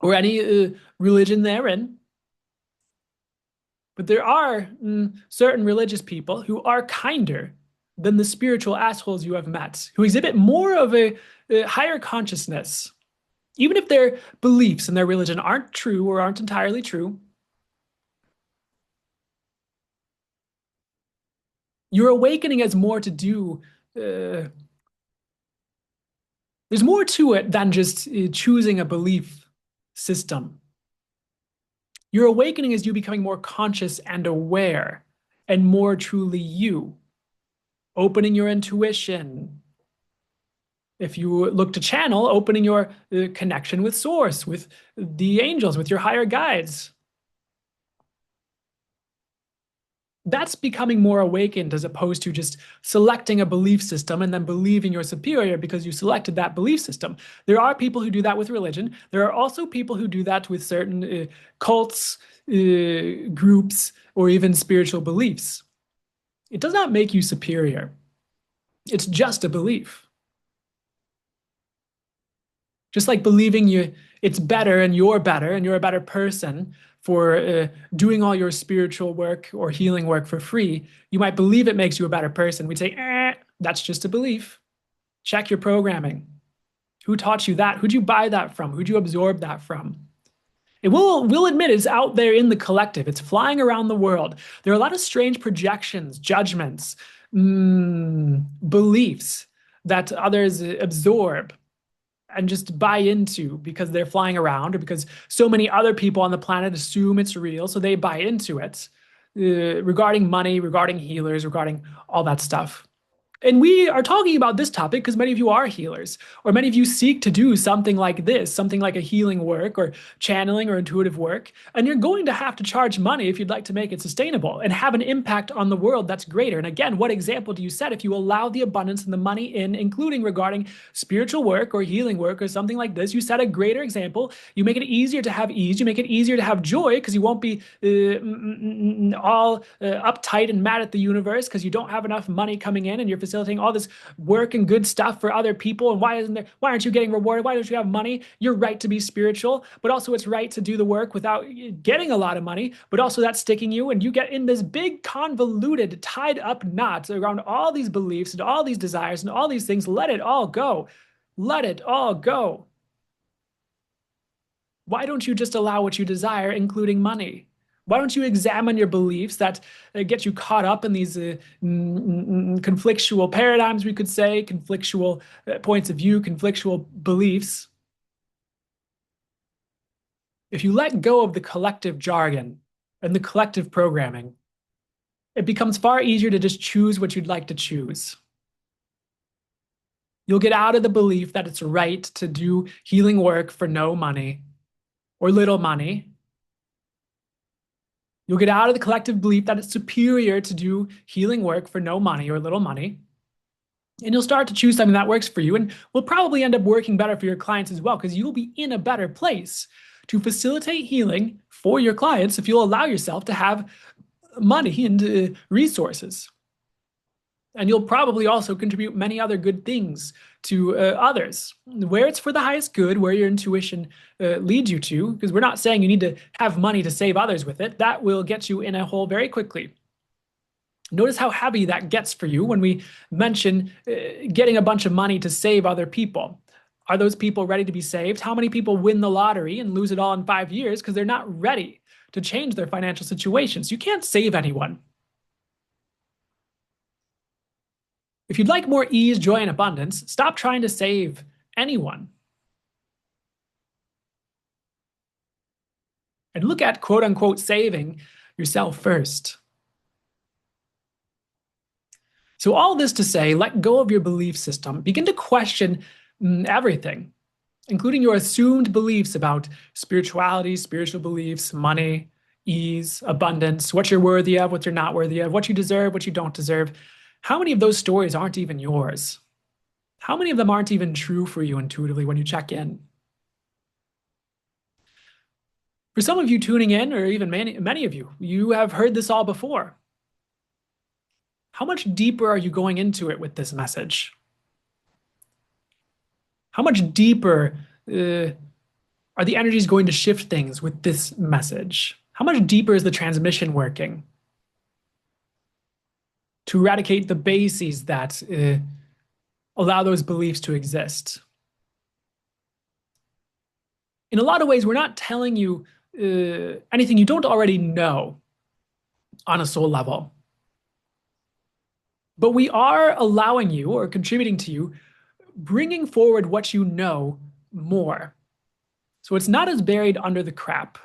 or any religion therein, but there are certain religious people who are kinder than the spiritual assholes you have met, who exhibit more of a higher consciousness. Even if their beliefs and their religion aren't true or aren't entirely true, your awakening has more to do. There's more to it than just choosing a belief system. Your awakening is you becoming more conscious and aware and more truly you, opening your intuition. If you look to channel, opening your connection with source, with the angels, with your higher guides. That's becoming more awakened as opposed to just selecting a belief system and then believing you're superior because you selected that belief system. There are people who do that with religion. There are also people who do that with certain cults, groups, or even spiritual beliefs. It does not make you superior. It's just a belief. Just like believing it's better and you're a better person for doing all your spiritual work or healing work for free, you might believe it makes you a better person. We'd say, that's just a belief. Check your programming. Who taught you that? Who'd you buy that from? Who'd you absorb that from? We'll admit it's out there in the collective. It's flying around the world. There are a lot of strange projections, judgments, beliefs that others absorb and just buy into because they're flying around or because so many other people on the planet assume it's real, so they buy into it regarding money, regarding healers, regarding all that stuff. And we are talking about this topic because many of you are healers, or many of you seek to do something like this, something like a healing work or channeling or intuitive work. And you're going to have to charge money if you'd like to make it sustainable and have an impact on the world that's greater. And again, what example do you set if you allow the abundance and the money in, including regarding spiritual work or healing work or something like this? You set a greater example. You make it easier to have ease. You make it easier to have joy because you won't be all uptight and mad at the universe because you don't have enough money coming in and you're facilitating all this work and good stuff for other people. And why aren't you getting rewarded? Why don't you have money? You're right to be spiritual, but also it's right to do the work without getting a lot of money, but also that's sticking you. And you get in this big convoluted, tied up knot around all these beliefs and all these desires and all these things. Let it all go. Let it all go. Why don't you just allow what you desire, including money? Why don't you examine your beliefs that get you caught up in these conflictual paradigms, we could say, conflictual points of view, conflictual beliefs? If you let go of the collective jargon and the collective programming, it becomes far easier to just choose what you'd like to choose. You'll get out of the belief that it's right to do healing work for no money or little money. You'll get out of the collective belief that it's superior to do healing work for no money or little money. And you'll start to choose something that works for you and will probably end up working better for your clients as well, because you'll be in a better place to facilitate healing for your clients if you'll allow yourself to have money and resources. And you'll probably also contribute many other good things to others, where it's for the highest good, where your intuition leads you to, because we're not saying you need to have money to save others with it. That will get you in a hole very quickly. Notice how heavy that gets for you when we mention getting a bunch of money to save other people. Are those people ready to be saved? How many people win the lottery and lose it all in 5 years because they're not ready to change their financial situations? You can't save anyone. If you'd like more ease, joy, and abundance, stop trying to save anyone. And look at quote unquote saving yourself first. So, all this to say, let go of your belief system. Begin to question everything, including your assumed beliefs about spirituality, spiritual beliefs, money, ease, abundance, what you're worthy of, what you're not worthy of, what you deserve, what you don't deserve. How many of those stories aren't even yours? How many of them aren't even true for you intuitively when you check in? For some of you tuning in, or even many of you, you have heard this all before. How much deeper are you going into it with this message? How much deeper are the energies going to shift things with this message? How much deeper is the transmission working to eradicate the bases that allow those beliefs to exist? In a lot of ways, we're not telling you anything you don't already know on a soul level, but we are allowing you or contributing to you, bringing forward what you know more. So it's not as buried under the crap,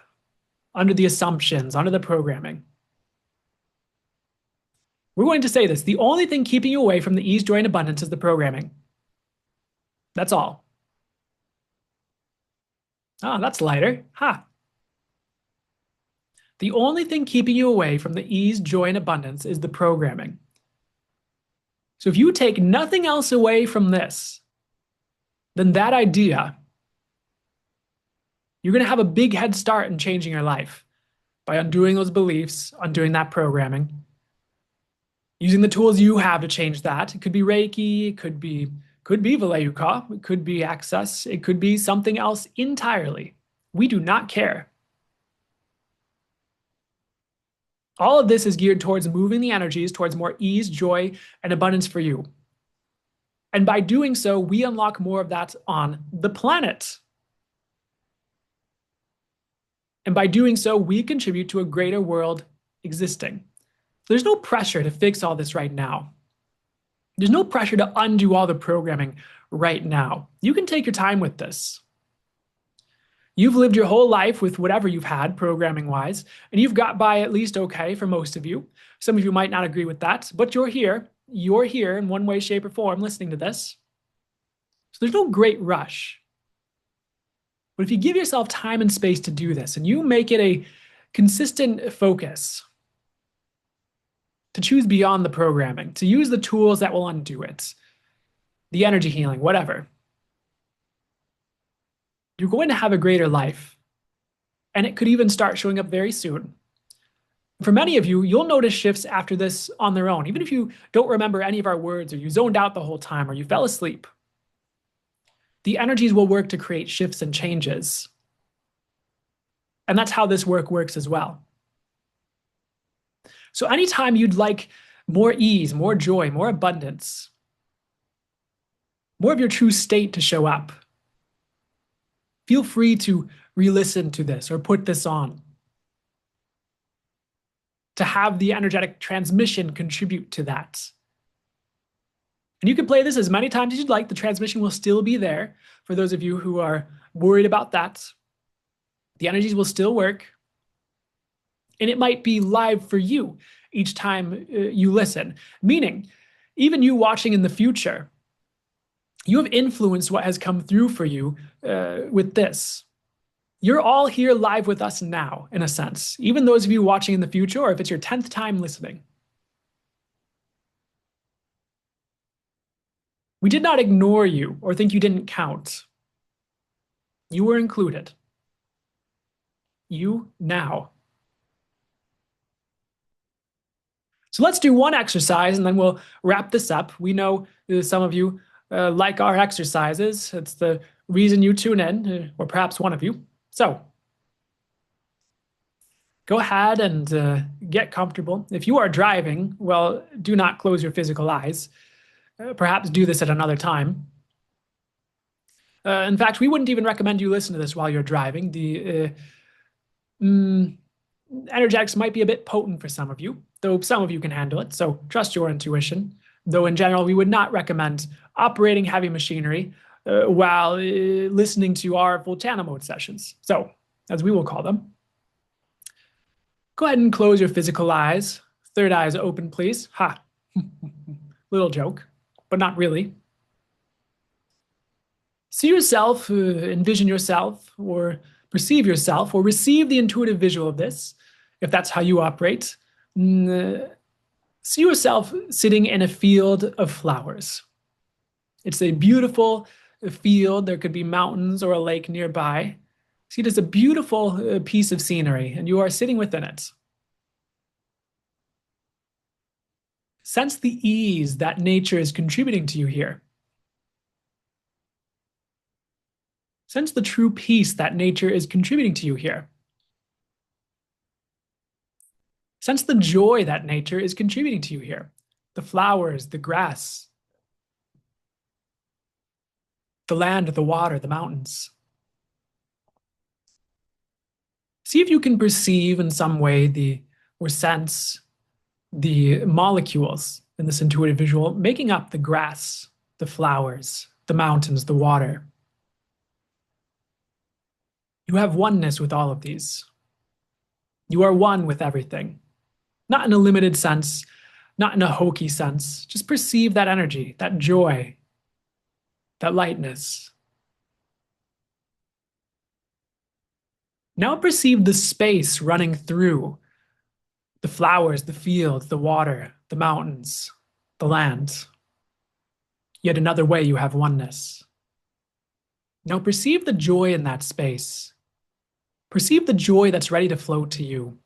under the assumptions, under the programming. We're going to say this. The only thing keeping you away from the ease, joy, and abundance is the programming. That's all. Ah, that's lighter. Ha. The only thing keeping you away from the ease, joy, and abundance is the programming. So if you take nothing else away from this, then that idea, you're going to have a big head start in changing your life by undoing those beliefs, undoing that programming, using the tools you have to change that. It could be Reiki, it could be Valeyuka, it could be Access, it could be something else entirely. We do not care. All of this is geared towards moving the energies towards more ease, joy, and abundance for you. And by doing so, we unlock more of that on the planet. And by doing so, we contribute to a greater world existing. There's no pressure to fix all this right now. There's no pressure to undo all the programming right now. You can take your time with this. You've lived your whole life with whatever you've had, programming wise, and you've got by at least okay for most of you. Some of you might not agree with that, but you're here. You're here in one way, shape, or form listening to this. So there's no great rush. But if you give yourself time and space to do this, and you make it a consistent focus to choose beyond the programming, to use the tools that will undo it, the energy healing, whatever, you're going to have a greater life. And it could even start showing up very soon. For many of you, you'll notice shifts after this on their own, even if you don't remember any of our words, or you zoned out the whole time, or you fell asleep. The energies will work to create shifts and changes. And that's how this work works as well. So anytime you'd like more ease, more joy, more abundance, more of your true state to show up, feel free to re-listen to this or put this on to have the energetic transmission contribute to that. And you can play this as many times as you'd like. The transmission will still be there for those of you who are worried about that. The energies will still work. And it might be live for you each time you listen. Meaning, even you watching in the future, you have influenced what has come through for you with this. You're all here live with us now, in a sense. Even those of you watching in the future, or if it's your 10th time listening. We did not ignore you or think you didn't count. You were included. You now. So let's do one exercise and then we'll wrap this up. We know some of you like our exercises. It's the reason you tune in, or perhaps one of you. So go ahead and get comfortable. If you are driving, well, do not close your physical eyes. Perhaps do this at another time. In fact, we wouldn't even recommend you listen to this while you're driving. The energetics might be a bit potent for some of you, though some of you can handle it, so trust your intuition. Though in general, we would not recommend operating heavy machinery while listening to our Voltana mode sessions. So, as we will call them. Go ahead and close your physical eyes. Third eye is open, please. Ha. Little joke, but not really. See yourself, envision yourself, or perceive yourself, or receive the intuitive visual of this If that's how you operate, see yourself sitting in a field of flowers. It's a beautiful field. There could be mountains or a lake nearby. See it as a beautiful piece of scenery, and you are sitting within it. Sense the ease that nature is contributing to you here. Sense the true peace that nature is contributing to you here. Sense the joy that nature is contributing to you here. The flowers, the grass, the land, the water, the mountains. See if you can perceive in some way or sense the molecules in this intuitive visual making up the grass, the flowers, the mountains, the water. You have oneness with all of these. You are one with everything. Not in a limited sense, not in a hokey sense. Just perceive that energy, that joy, that lightness. Now perceive the space running through the flowers, the fields, the water, the mountains, the land. Yet another way you have oneness. Now perceive the joy in that space. Perceive the joy that's ready to flow to you.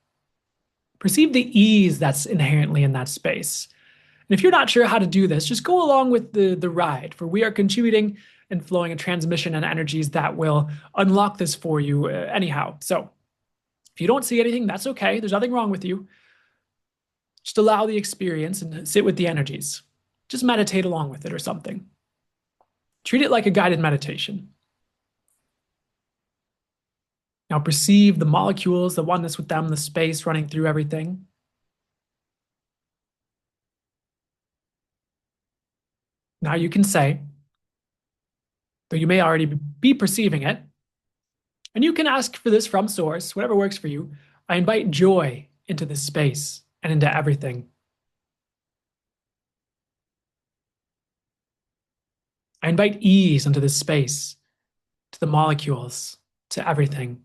Perceive the ease that's inherently in that space. And if you're not sure how to do this, just go along with the ride, for we are contributing and flowing a transmission and energies that will unlock this for you anyhow. So if you don't see anything, that's okay. There's nothing wrong with you. Just allow the experience and sit with the energies. Just meditate along with it or something. Treat it like a guided meditation. Now perceive the molecules, the oneness with them, the space running through everything. Now you can say, though you may already be perceiving it, and you can ask for this from source, whatever works for you, I invite joy into this space and into everything. I invite ease into this space, to the molecules, to everything.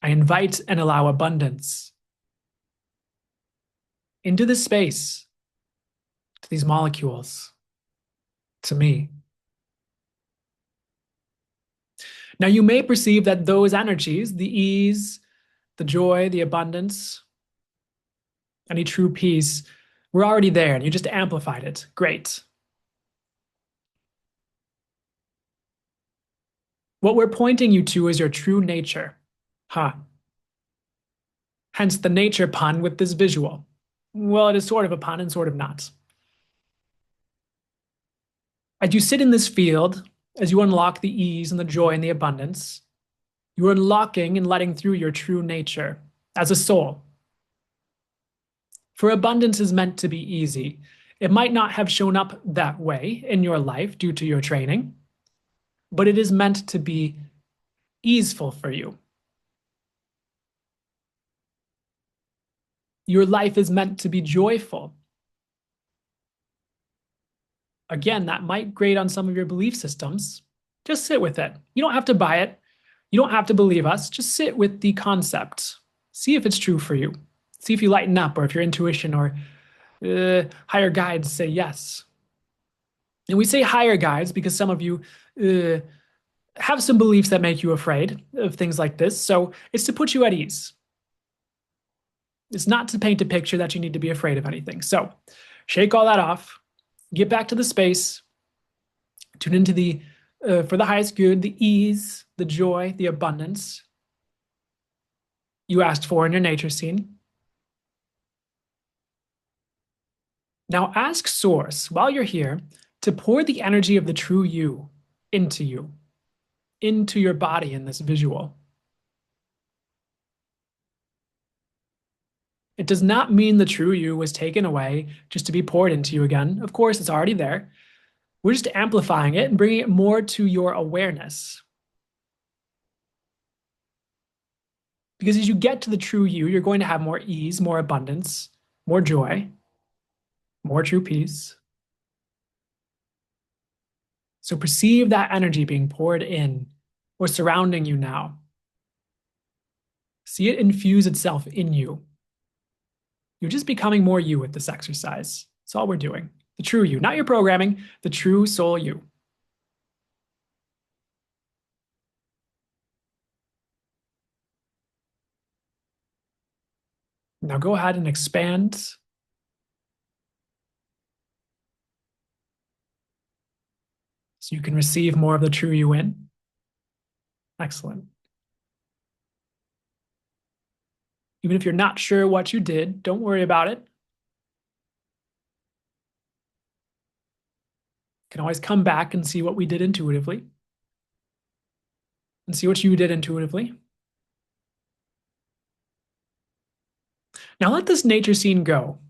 I invite and allow abundance into this space, to these molecules, to me. Now, you may perceive that those energies, the ease, the joy, the abundance, any true peace, were already there and you just amplified it. Great. What we're pointing you to is your true nature. Hence the nature pun with this visual. Well, it is sort of a pun and sort of not. As you sit in this field, as you unlock the ease and the joy and the abundance, you are unlocking and letting through your true nature as a soul. For abundance is meant to be easy. It might not have shown up that way in your life due to your training, but it is meant to be easeful for you. Your life is meant to be joyful. Again, that might grate on some of your belief systems. Just sit with it. You don't have to buy it. You don't have to believe us. Just sit with the concept. See if it's true for you. See if you lighten up or if your intuition or higher guides say yes. And we say higher guides because some of you have some beliefs that make you afraid of things like this. So it's to put you at ease. It's not to paint a picture that you need to be afraid of anything. So shake all that off. Get back to the space. Tune into for the highest good, the ease, the joy, the abundance you asked for in your nature scene. Now ask Source, while you're here, to pour the energy of the true you, into your body in this visual. It does not mean the true you was taken away just to be poured into you again. Of course, it's already there. We're just amplifying it and bringing it more to your awareness. Because as you get to the true you, you're going to have more ease, more abundance, more joy, more true peace. So perceive that energy being poured in or surrounding you now. See it infuse itself in you. You're just becoming more you with this exercise. That's all we're doing. The true you, not your programming, the true soul you. Now go ahead and expand so you can receive more of the true you in. Excellent. Even if you're not sure what you did, don't worry about it. You can always come back and see what we did intuitively and see what you did intuitively. Now let this nature scene go.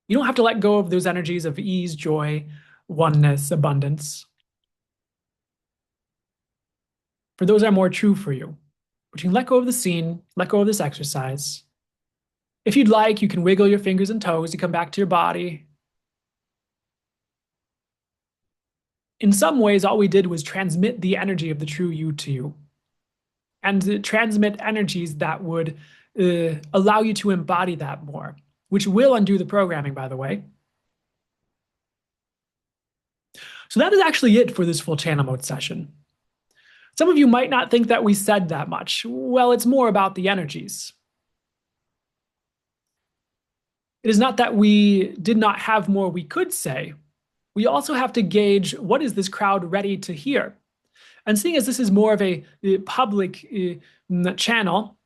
You don't have to let go of those energies of ease, joy, oneness, abundance, for those are more true for you. But you can let go of the scene, let go of this exercise. If you'd like, you can wiggle your fingers and toes to come back to your body. In some ways, all we did was transmit the energy of the true you to you, and transmit energies that would allow you to embody that more, which will undo the programming, by the way. So that is actually it for this full channel mode session. Some of you might not think that we said that much. Well, it's more about the energies. It is not that we did not have more we could say. We also have to gauge what is this crowd ready to hear. And seeing as this is more of a public channel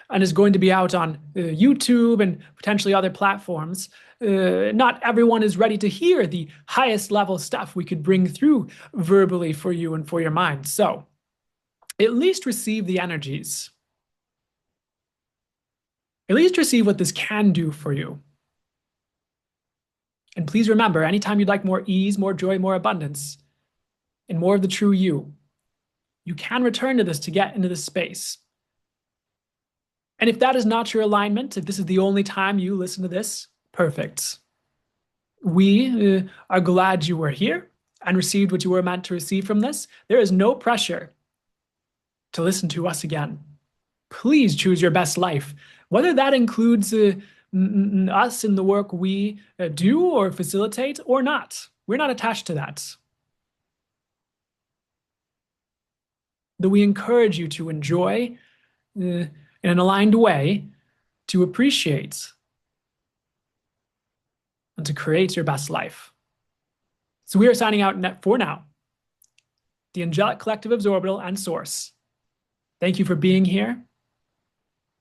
and is going to be out on YouTube and potentially other platforms, not everyone is ready to hear the highest level stuff we could bring through verbally for you and for your mind. So at least receive the energies. At least receive what this can do for you. And please remember, anytime you'd like more ease, more joy, more abundance, and more of the true you, you can return to this to get into this space. And if that is not your alignment, if this is the only time you listen to this, perfect. We are glad you were here and received what you were meant to receive from this. There is no pressure to listen to us again. Please choose your best life, whether that includes us in the work we do or facilitate or not. We're not attached to that. Though we encourage you to enjoy in an aligned way, to appreciate and to create your best life. So we are signing out for now. The Angelic Collective of Orbital and Source. Thank you for being here.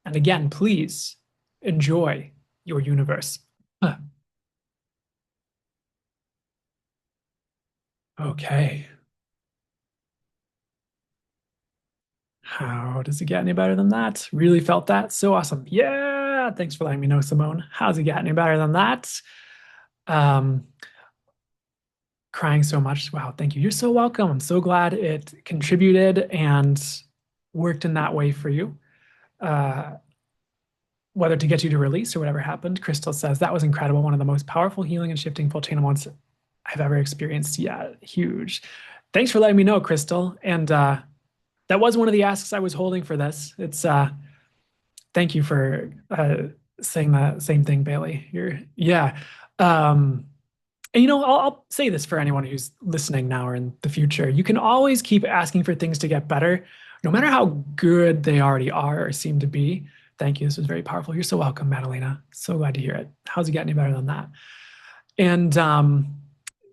And again, please enjoy your universe. Okay. How does it get any better than that? Really felt that? So awesome. Yeah. Thanks for letting me know, Simone. How's it get any better than that? Crying so much. Wow. Thank you. You're so welcome. I'm so glad it contributed and worked in that way for you. Whether to get you to release or whatever happened, Crystal says that was incredible. One of the most powerful healing and shifting full channel moments I've ever experienced. Yeah, huge. Thanks for letting me know, Crystal. And that was one of the asks I was holding for this. It's thank you for saying the same thing, Bailey. Yeah. And I'll say this for anyone who's listening now or in the future. You can always keep asking for things to get better, no matter how good they already are or seem to be. Thank you. This was very powerful. You're so welcome, Madalena. So glad to hear it. How's it get any better than that? And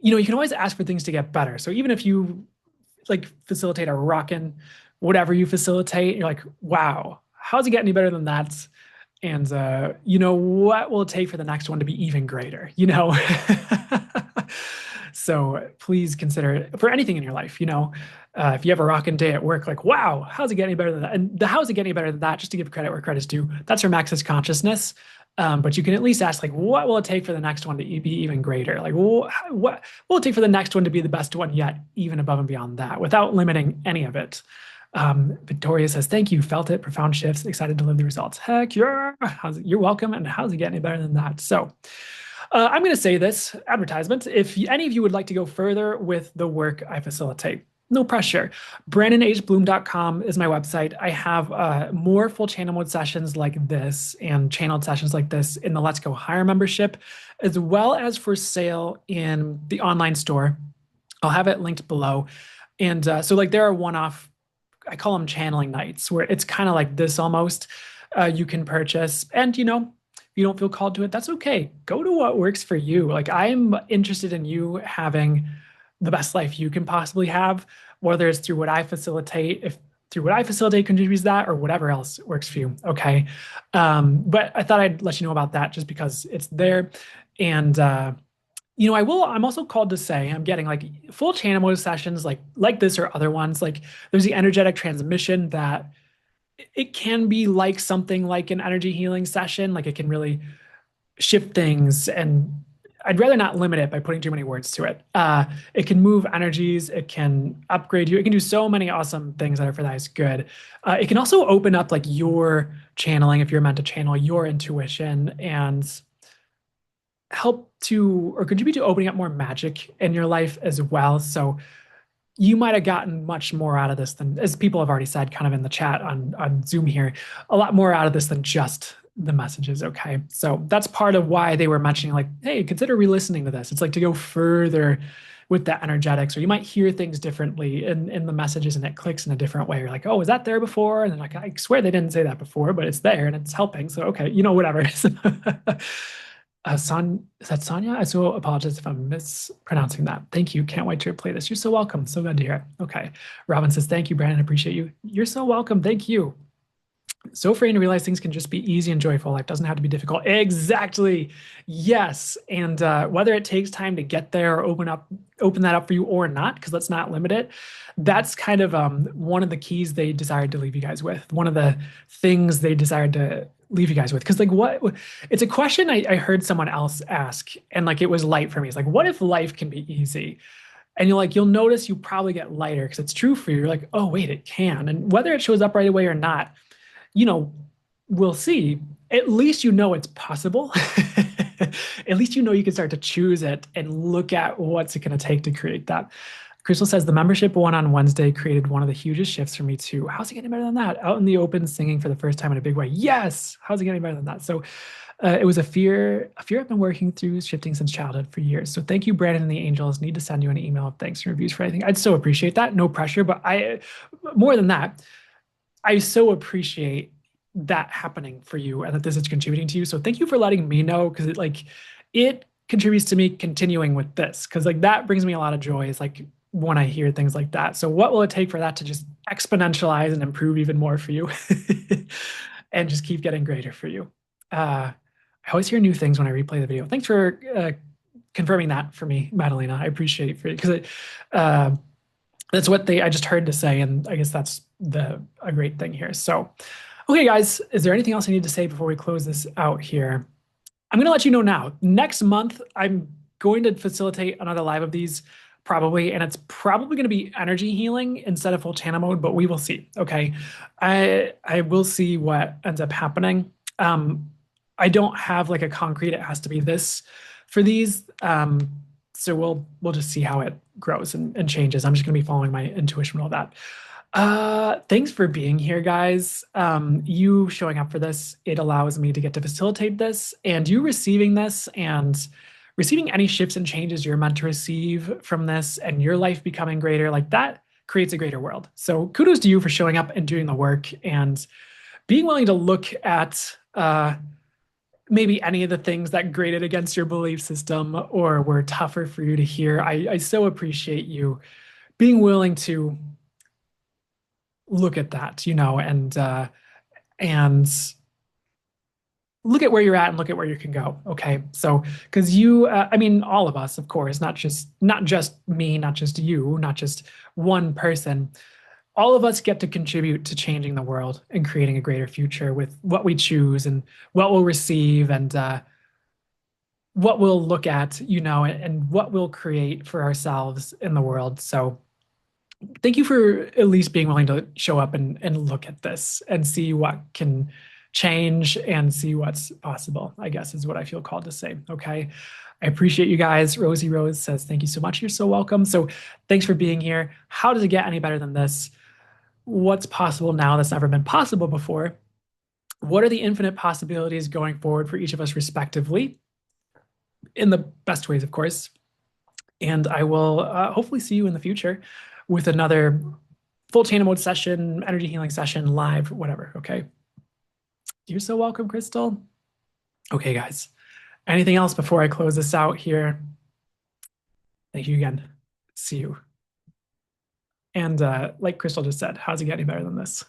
you can always ask for things to get better. So even if you like facilitate a rockin' whatever you facilitate, you're like, wow, how's it get any better than that? And what will it take for the next one to be even greater? So please consider for anything in your life, if you have a rocking day at work, like, wow, how's it getting better than that? And the how's it getting better than that, just to give credit where credit's due, that's from access consciousness. But you can at least ask, like, what will it take for the next one to be even greater? Like, what will it take for the next one to be the best one yet, even above and beyond that, without limiting any of it? Victoria says, thank you, felt it, profound shifts, excited to live the results. Heck yeah, you're welcome. And how's it get any better than that? So I'm going to say this advertisement. If any of you would like to go further with the work I facilitate, No pressure. BrandonHBloom.com is my website. I have more full channel mode sessions like this and channeled sessions like this in the Let's Go Higher membership, as well as for sale in the online store. I'll have it linked below. And so, like, there are one-off, I call them channeling nights, where it's kind of like this almost. You can purchase, and if you don't feel called to it, that's okay. Go to what works for you. Like, I'm interested in you having the best life you can possibly have, whether it's through what I facilitate, if through what I facilitate contributes to that, or whatever else works for you. Okay. But I thought I'd let you know about that just because it's there. And I'm also called to say I'm getting like full channel mode sessions like this or other ones. Like there's the energetic transmission that it can be like something like an energy healing session. Like it can really shift things, and I'd rather not limit it by putting too many words to it. It can move energies, it can upgrade you, it can do so many awesome things that are for the highest good. It can also open up like your channeling if you're meant to channel your intuition and help to or contribute to opening up more magic in your life as well. So you might have gotten much more out of this than, as people have already said, kind of in the chat on Zoom here, a lot more out of this than just the messages. Okay. So that's part of why they were mentioning, like, hey, consider re-listening to this. It's like to go further with the energetics, or you might hear things differently in the messages and it clicks in a different way. You're like, oh, was that there before? And then like, I swear they didn't say that before, but it's there and it's helping. So okay, whatever. Is that Sonia? I so apologize if I'm mispronouncing that. Thank you. Can't wait to play this. You're so welcome. So glad to hear it. Okay. Robin says, thank you, Brandon. Appreciate you. You're so welcome. Thank you. So afraid to realize things can just be easy and joyful. Life doesn't have to be difficult. Exactly. Yes. And whether it takes time to get there or open that up for you or not, because let's not limit it. That's kind of one of the keys they desired to leave you guys with. One of the things they desired to leave you guys with. Because like it's a question I heard someone else ask, and like it was light for me. It's like, what if life can be easy? And you'll notice you probably get lighter because it's true for you. You're like, oh, wait, it can. And whether it shows up right away or not, you know, we'll see. At least it's possible. At least you can start to choose it and look at what's it going to take to create that. Crystal says the membership one on Wednesday created one of the hugest shifts for me too. How's it getting better than that? Out in the open, singing for the first time in a big way. Yes. How's it getting better than that? So it was a fear I've been working through, shifting since childhood for years. So thank you, Brandon and the Angels. Need to send you an email of thanks and reviews for anything. I'd so appreciate that. No pressure, but more than that, I so appreciate that happening for you and that this is contributing to you. So thank you for letting me know, because it contributes to me continuing with this, because like that brings me a lot of joy. It's like when I hear things like that. So what will it take for that to just exponentialize and improve even more for you and just keep getting greater for you? I always hear new things when I replay the video. Thanks for confirming that for me, Madalena. I appreciate it for you, because that's what I just heard to say, and I guess that's a great thing here. So, okay, guys, is there anything else I need to say before we close this out here? I'm going to let you know now. Next month, I'm going to facilitate another live of these, probably, and it's probably going to be energy healing instead of full channel mode, but we will see. Okay, I will see what ends up happening. I don't have like a concrete, it has to be this for these. So we'll just see how it grows and changes. I'm just gonna be following my intuition with all that. Thanks for being here, guys. You showing up for this, it allows me to get to facilitate this, and you receiving this and receiving any shifts and changes you're meant to receive from this, and your life becoming greater, like that creates a greater world. So kudos to you for showing up and doing the work and being willing to look at maybe any of the things that grated against your belief system or were tougher for you to hear. I so appreciate you being willing to look at that, and look at where you're at and look at where you can go. Okay, so because I mean, all of us, of course, not just me, not just you, not just one person. All of us get to contribute to changing the world and creating a greater future with what we choose and what we'll receive and what we'll look at, and what we'll create for ourselves in the world. So thank you for at least being willing to show up and look at this and see what can change and see what's possible, I guess is what I feel called to say. Okay. I appreciate you guys. Rosie Rose says, thank you so much. You're so welcome. So thanks for being here. How does it get any better than this? What's possible now that's never been possible before? What are the infinite possibilities going forward for each of us respectively? In the best ways, of course. And I will hopefully see you in the future with another full channel mode session, energy healing session, live, whatever. Okay. You're so welcome, Crystal. Okay, guys. Anything else before I close this out here? Thank you again. See you. And like Crystal just said, how's it get any better than this?